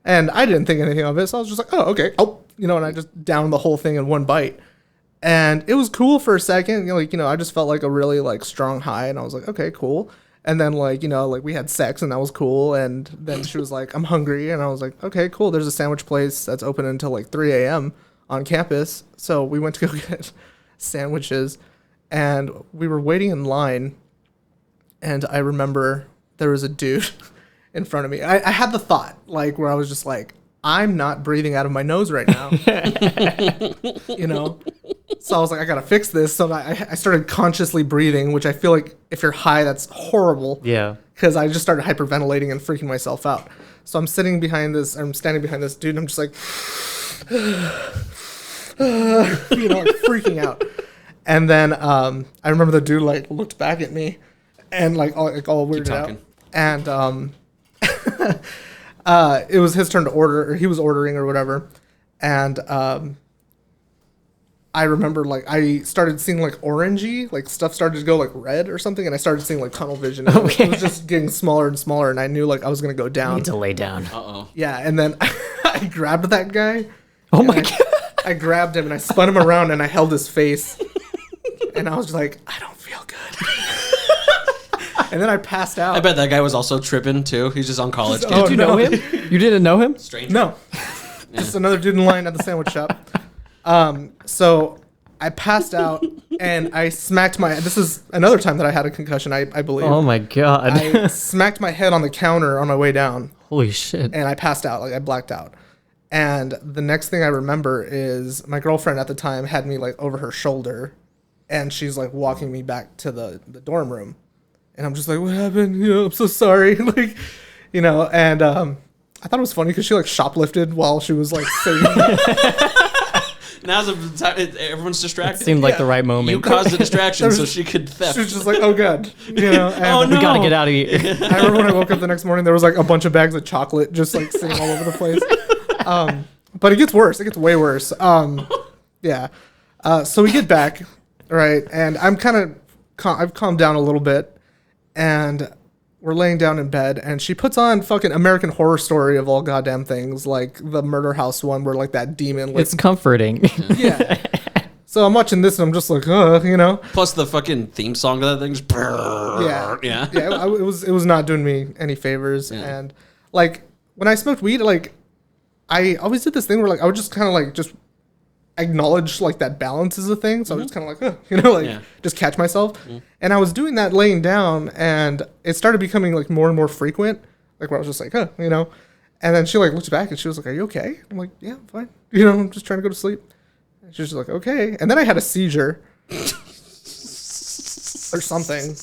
and I didn't think anything of it. So I was just like, "Oh, okay." Oh, you know, and I just downed the whole thing in one bite, and it was cool for a second. You know, I just felt like a really like strong high, and I was like, "Okay, cool." And then like, you know, like we had sex and that was cool. And then she was like, "I'm hungry." And I was like, "Okay, cool. There's a sandwich place that's open until like 3 a.m. on campus." So we went to go get sandwiches, and we were waiting in line. And I remember there was a dude in front of me. I had the thought like where I was just like, I'm not breathing out of my nose right now. You know? So I was like, I gotta fix this. So I started consciously breathing, which I feel like if you're high, that's horrible. Yeah. Because I just started hyperventilating and freaking myself out. So I'm standing behind this dude, and I'm just like, you know, like freaking out. And then I remember the dude like looked back at me and like all weirded out. And it was his turn to order, or he was ordering or whatever. And I remember like I started seeing like orangey, like stuff started to go like red or something, and I started seeing like tunnel vision. It was just getting smaller and smaller, and I knew like I was gonna go down. You need to lay down. Yeah, and then I grabbed that guy. Oh my god! I grabbed him and I spun him around and I held his face, and I was just like, I don't feel good. And then I passed out. I bet that guy was also tripping too. He's just on college. Did you know him? You didn't know him? Stranger. No, just another dude in line at the sandwich shop. So I passed out and I smacked this is another time that I had a concussion, I believe. Oh my god. I smacked my head on the counter on my way down. Holy shit. And I passed out, like I blacked out. And the next thing I remember is my girlfriend at the time had me like over her shoulder, and she's like walking me back to the dorm room. And I'm just like, "What happened? You know, I'm so sorry." Like, you know, and I thought it was funny because she like shoplifted while she was like saying Now's the time. Everyone's distracted. It seemed like the right moment. You caused the distraction so she could theft. She was just like, "Oh god," you know. And Oh, no. We gotta get out of here. I remember when I woke up the next morning, there was like a bunch of bags of chocolate just like sitting all over the place. But it gets worse. It gets way worse. Yeah. So we get back, right, and I'm kind of I've calmed down a little bit, and we're laying down in bed, and she puts on fucking American Horror Story of all goddamn things, like the murder house one where like that demon. Like, It's comforting. yeah. So I'm watching this and I'm just like, you know. Plus the fucking theme song of that thing's. Yeah. Yeah. Yeah. It was not doing me any favors, and like when I smoked weed, like I always did this thing where like I would just kind of like just acknowledge like that balance is a thing. So I was just kind of like, you know, like just catch myself. And I was doing that laying down, and it started becoming like more and more frequent, like where I was just like, you know. And then she like looks back and she was like, "Are you okay?" I'm like, "Yeah, I'm fine. You know, I'm just trying to go to sleep." And she was just like, "Okay." And then I had a seizure or something.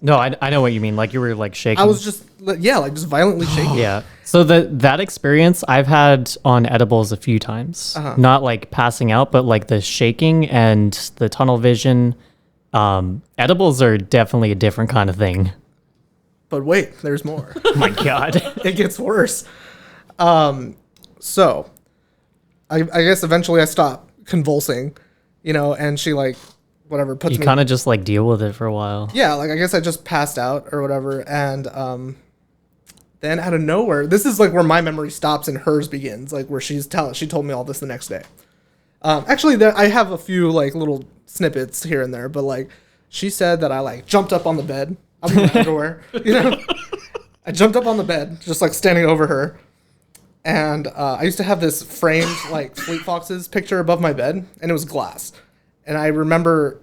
No, I know what you mean. Like you were like shaking. I was just like just violently shaking. Yeah. So that experience I've had on edibles a few times. Not like passing out, but like the shaking and the tunnel vision. Edibles are definitely a different kind of thing. But wait, there's more. Oh my God. It gets worse. So I guess eventually I stopped convulsing, you know, and she like whatever puts You me. kind of just like deal with it for a while. Yeah, like I guess I just passed out or whatever, and then out of nowhere, this is like where my memory stops and hers begins, like where she told me all this the next day. Actually, I have a few like little snippets here and there, but like she said that I like jumped up on the bed. I'm in my underwear, you know. I jumped up on the bed, just like standing over her, and I used to have this framed like Fleet Foxes picture above my bed, and it was glass. And I remember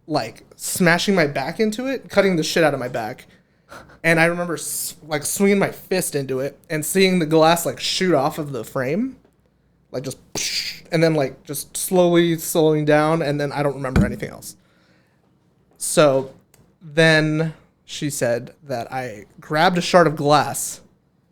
like smashing my back into it, cutting the shit out of my back. And I remember like swinging my fist into it and seeing the glass like shoot off of the frame, like just, and then like just slowing down. And then I don't remember anything else. So then she said that I grabbed a shard of glass.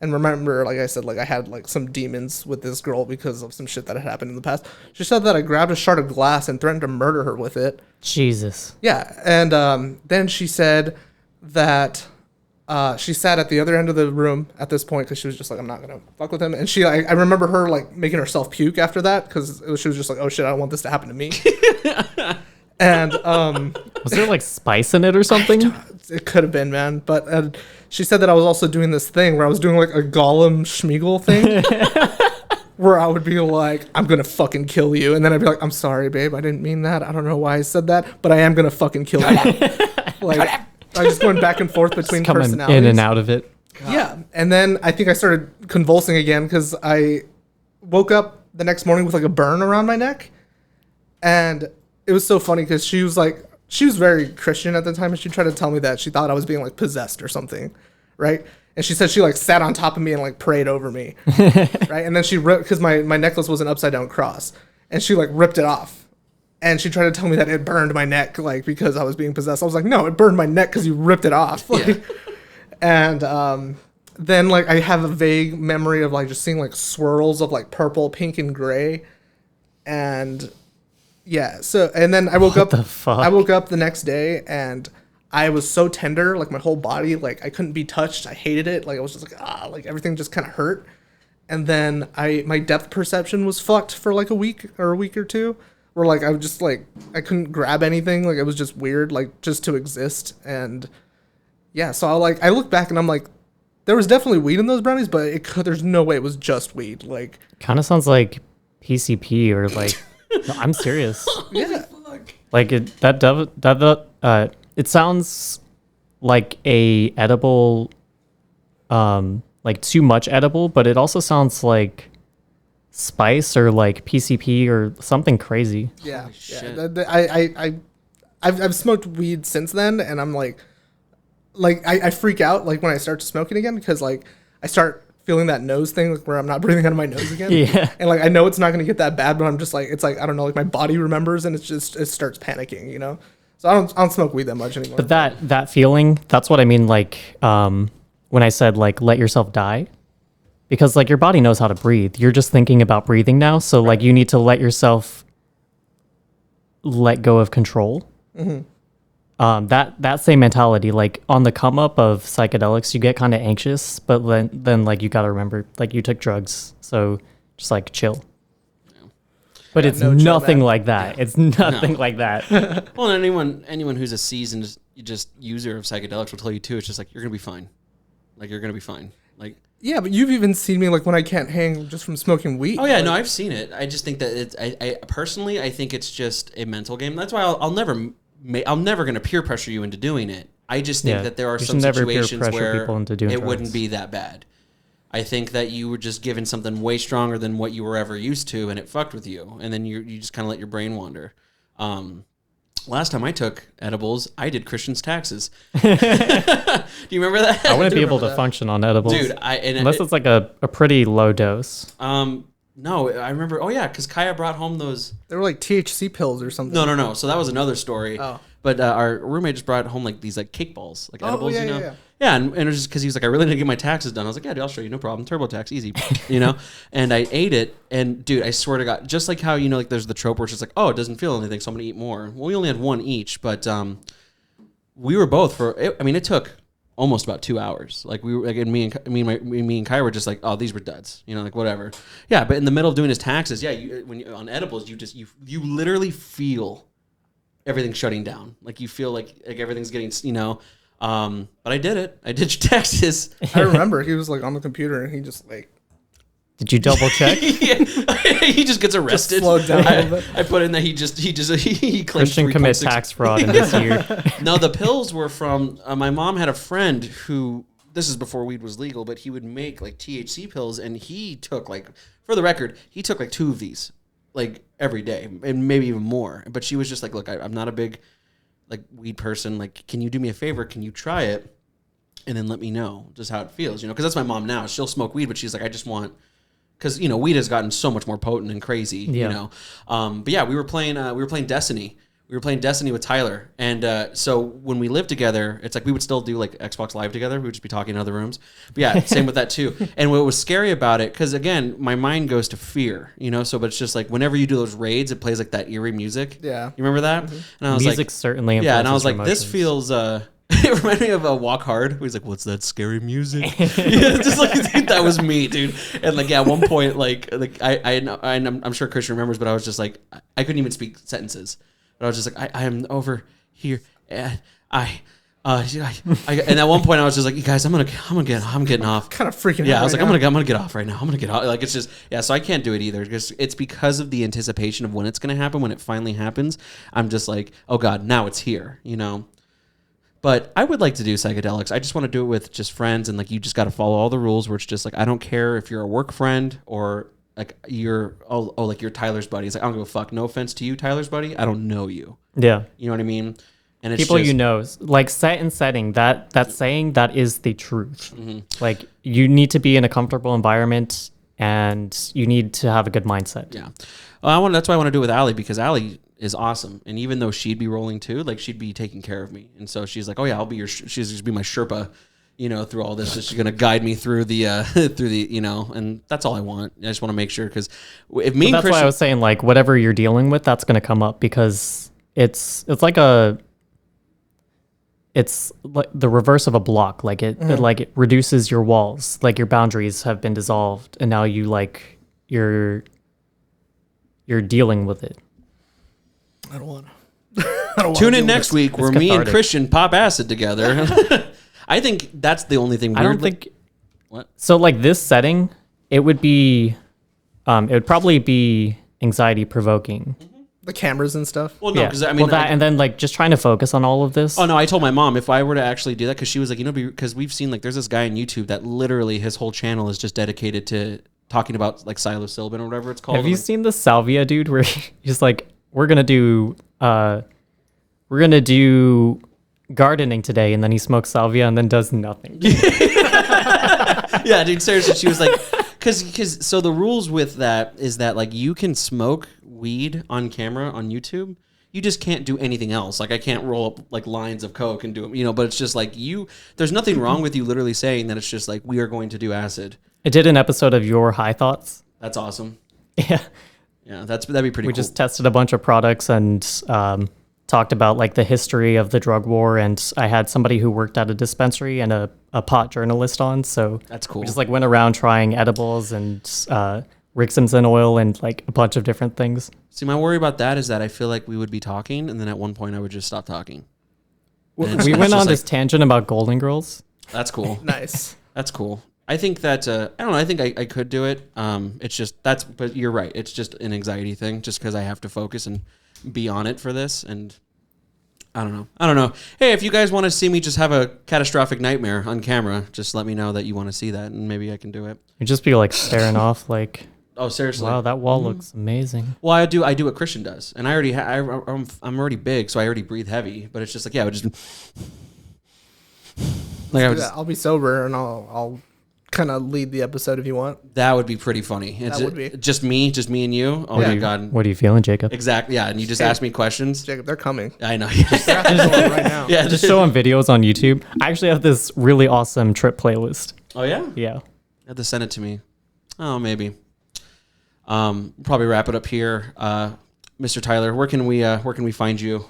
And remember, like I said, like I had like some demons with this girl because of some shit that had happened in the past. She said that I grabbed a shard of glass and threatened to murder her with it. Jesus. Yeah, and then she said that she sat at the other end of the room at this point because she was just like, I'm not gonna fuck with him. And I remember her like making herself puke after that because she was just like, oh shit, I don't want this to happen to me. And was there like spice in it or something? It could have been, man. But she said that I was also doing this thing where I was doing like a Gollum Schmeagol thing. Where I would be like, I'm gonna fucking kill you. And then I'd be like, I'm sorry, babe, I didn't mean that. I don't know why I said that, but I am gonna fucking kill you. Like, I was going back and forth between coming personalities. in and out of it. Yeah. And then I think I started convulsing again because I woke up the next morning with like a burn around my neck. And it was so funny because she was very Christian at the time, and she tried to tell me that she thought I was being like possessed or something, right? And she said she like sat on top of me and like prayed over me, right? And then she ripped, because my necklace was an upside down cross, and she like ripped it off, and she tried to tell me that it burned my neck like because I was being possessed. I was like, no, it burned my neck because you ripped it off. Like, yeah. And then like I have a vague memory of like just seeing like swirls of like purple, pink, and gray, and yeah. So and then I woke up. I woke up the next day and I was so tender, like my whole body, like I couldn't be touched. I hated it. Like I was just like like everything just kind of hurt. And then my depth perception was fucked for like a week or two, where like I was just like I couldn't grab anything. Like it was just weird, like just to exist. And yeah, so I look back and I'm like, there was definitely weed in those brownies, but there's no way it was just weed. Like kind of sounds like PCP or like. No, I'm serious. Yeah. Like it sounds like a edible, like too much edible, but it also sounds like spice or like PCP or something crazy. Yeah. I've smoked weed since then, and I'm like I freak out like when I start to smoking again because like I start feeling that nose thing like, where I'm not breathing out of my nose again. Yeah. And like I know it's not gonna get that bad, but I'm just like it's like I don't know, like my body remembers and it starts panicking, you know. So I don't smoke weed that much anymore. But that feeling, that's what I mean. Like when I said like let yourself die, because like your body knows how to breathe. You're just thinking about breathing now, so like you need to let yourself let go of control. Mm-hmm. That same mentality, like on the come up of psychedelics, you get kind of anxious, but then like you got to remember, like you took drugs, so just like chill. But it's nothing like that. Yeah. It's nothing like that. Well, anyone who's a seasoned just user of psychedelics will tell you too. It's just like you're gonna be fine. Like you're gonna be fine. Like yeah, but you've even seen me like when I can't hang just from smoking weed. Oh yeah, like, no, I've seen it. I just think that it's. I personally, I think it's just a mental game. That's why I'm never gonna peer pressure you into doing it. I just think that there are some situations where it wouldn't be that bad. I think that you were just given something way stronger than what you were ever used to, and it fucked with you, and then you just kind of let your brain wander. Last time I took edibles, I did Christian's taxes. Do you remember that? I wouldn't be able to function on edibles, dude. Unless it's like a pretty low dose. No, I remember. Oh yeah, because Kaya brought home those. They were like THC pills or something. No. So that was another story. Oh. But our roommate just brought home like these like cake balls, like edibles, yeah, you know. yeah. Yeah, and it was just because he was like, I really need to get my taxes done. I was like, yeah, dude, I'll show you, no problem. TurboTax, easy, you know. And I ate it, and dude, I swear to God, just like how you know, like there's the trope where it's just like, oh, it doesn't feel anything, so I'm gonna eat more. Well, we only had one each, but we were both it took almost about 2 hours. Like we were, like, and me and Kai were just like, oh, these were duds, you know, like whatever. Yeah, but in the middle of doing his taxes, yeah, when you on edibles, you literally feel everything shutting down. Like you feel like everything's getting, you know. But I did it. I did your taxes. I remember he was like on the computer and he just like. Did you double check? Yeah. He just gets arrested. Just slowed down a little bit. I put in that he claimed Christian commits tax fraud in this year. No, the pills were from my mom had a friend who, this is before weed was legal, but he would make like THC pills, and he took like, for the record, he took like 2 of these like every day, and maybe even more. But she was just like, look, I'm not a big like weed person. Like, can you do me a favor? Can you try it and then let me know just how it feels? You know, because that's my mom now. She'll smoke weed, but she's like, I just want, because you know, weed has gotten so much more potent and crazy. Yeah. You know, but yeah, we were playing Destiny. We were playing Destiny with Tyler, and so when we lived together, it's like we would still do like Xbox Live together. We would just be talking in other rooms. But yeah, same with that too. And what was scary about it, because again, my mind goes to fear, you know. So, but it's just like whenever you do those raids, it plays like that eerie music. Yeah, you remember that? Mm-hmm. And I was music like, certainly. Yeah, and I was like, emotions. this feels. It reminded me of Walk Hard. He's like, "What's that scary music?" Yeah, just like dude, that was me, dude. And like, yeah, at one point, I'm sure Christian remembers, but I was just like, I couldn't even speak sentences. But I was just like, I am over here, and and at one point I was just like, you guys, I'm getting off. Kind of freaking out. Yeah, I was right like, now. I'm gonna get off right now. I'm gonna get off. Like it's just, yeah. So I can't do it either because it's because of the anticipation of when it's gonna happen. When it finally happens, I'm just like, oh god, now it's here, you know. But I would like to do psychedelics. I just want to do it with just friends, and like you just got to follow all the rules. Where it's just like I don't care if you're a work friend or like you're like you're Tyler's buddy. It's like I don't give a fuck. No offense to you, Tyler's buddy. I don't know you. Yeah, you know what I mean. And it's people just, you know, like set and setting. That saying that is the truth. Mm-hmm. Like you need to be in a comfortable environment, and you need to have a good mindset. Yeah, well, that's why I want to do it with Allie, because Allie is awesome, and even though she'd be rolling too, like she'd be taking care of me, and so she's like, oh yeah, I'll be she's just be my Sherpa, you know, through all this. So she's gonna guide me through the you know, and that's all I want. I just want to make sure, because if me, that's why I was saying like whatever you're dealing with, that's gonna come up, because it's like the reverse of a block. Like it reduces your walls, like your boundaries have been dissolved, and now you like you're dealing with it. I don't want to. Tune in next week where me and Christian pop acid together. I think that's the only thing weird. I don't think. What? So like this setting, it would probably be anxiety provoking. The cameras and stuff. Well, no, because I mean, and then like just trying to focus on all of this. Oh no, I told my mom if I were to actually do that, because she was like, you know, because we've seen like there's this guy on YouTube that literally his whole channel is just dedicated to talking about like psilocybin or whatever it's called. Have you seen the salvia dude where he's like, we're gonna do gardening today, and then he smokes salvia and then does nothing. Yeah, dude, seriously, she was like, because so the rules with that is that like you can smoke weed on camera on YouTube. You just can't do anything else. Like I can't roll up like lines of coke and do them, you know. But it's just like there's nothing wrong with you literally saying that it's just like we are going to do acid. I did an episode of Your High Thoughts. That's awesome. Yeah. Yeah, that'd be pretty cool. We just tested a bunch of products and talked about like the history of the drug war, and I had somebody who worked at a dispensary and a pot journalist on, so that's cool. We just like went around trying edibles and Rick Simpson oil and like a bunch of different things. See, my worry about that is that I feel like we would be talking, and then at one point I would just stop talking. We went on this tangent about Golden Girls. That's cool. Nice. That's cool. I think that I don't know. I think I could do it. It's just but you're right. It's just an anxiety thing, just because I have to focus and be on it for this. And I don't know. Hey, if you guys want to see me just have a catastrophic nightmare on camera, just let me know that you want to see that, and maybe I can do it. You'd just be like staring off, like Oh, seriously? Wow, that wall looks amazing. Well, I do what Cristian does, and I already I'm already big, so I already breathe heavy. But it's just like, yeah, I would just like I'll be sober and I'll kind of lead the episode if you want. That would be pretty funny. That would be just me and you. Oh my god! What are you feeling, Jacob? Exactly. Yeah, and you just ask me questions. Jacob, they're coming. I know. Right now. Yeah, just show them videos on YouTube. I actually have this really awesome trip playlist. Oh yeah. Yeah. You have to send it to me. Oh, maybe. Probably wrap it up here. Mr. Tyler, where can we find you?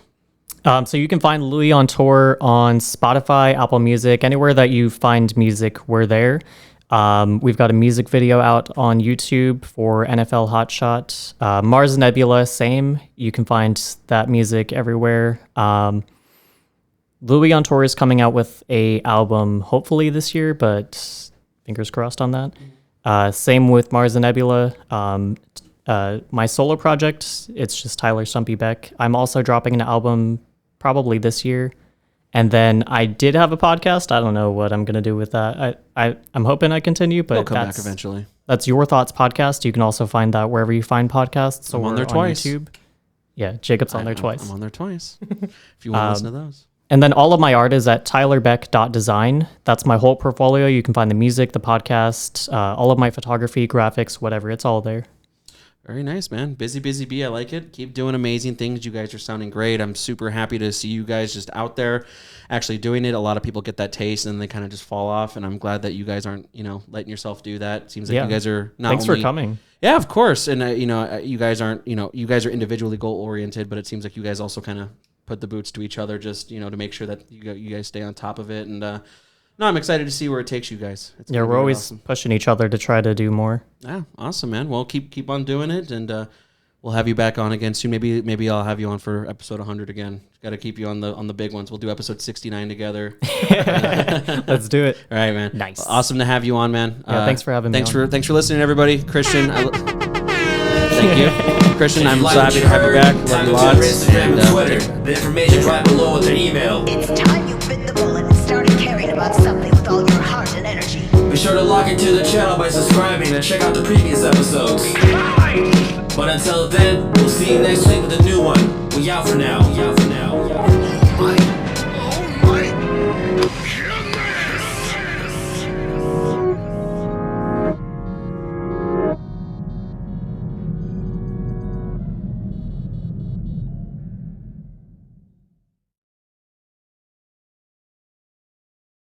So you can find Louis on tour on Spotify, Apple Music, anywhere that you find music, we're there. We've got a music video out on YouTube for NFL Hotshot. Mars Nebula, same. You can find that music everywhere. Louis on tour is coming out with a album hopefully this year, but fingers crossed on that. Same with Mars and Nebula. My solo project, it's just Tyler Stumpy Beck. I'm also dropping an album probably this year. And then I did have a podcast. I don't know what I'm going to do with that. I'm hoping I continue, but We'll come back eventually. That's Your Thoughts Podcast. You can also find that wherever you find podcasts. I'm or on there twice. YouTube. Yeah, Jacob's on there twice. I'm on there twice. If you want to listen to those. And then all of my art is at tylerbeck.design. That's my whole portfolio. You can find the music, the podcast, all of my photography, graphics, whatever. It's all there. Very nice, man. Busy bee. I like it. Keep doing amazing things. You guys are sounding great. I'm super happy to see you guys just out there actually doing it. A lot of people get that taste and they kind of just fall off. And I'm glad that you guys aren't, letting yourself do that. It seems like you guys are not Thanks for coming. Yeah, of course. And, you guys aren't, you guys are individually goal oriented, but it seems like you guys also kind of put the boots to each other just, to make sure that you guys stay on top of it. And, no, I'm excited to see where it takes you guys. We're always pushing each other to try to do more. Yeah, awesome, man. Well, keep on doing it, and we'll have you back on again soon. Maybe I'll have you on for episode 100 again. Got to keep you on the big ones. We'll do episode 69 together. Let's do it. All right, man. Nice. Awesome to have you on, man. Yeah, thanks for having me. Thanks for listening, everybody. Cristian, thank you, Cristian. I'm so happy to have you back. Love you lots. And, Twitter. The information right below with an email. It's time you bit the bullet and started caring about something with all your heart and energy. Be sure to log into the channel by subscribing and check out the previous episodes. But until then, we'll see you next week with a new one. We out for now.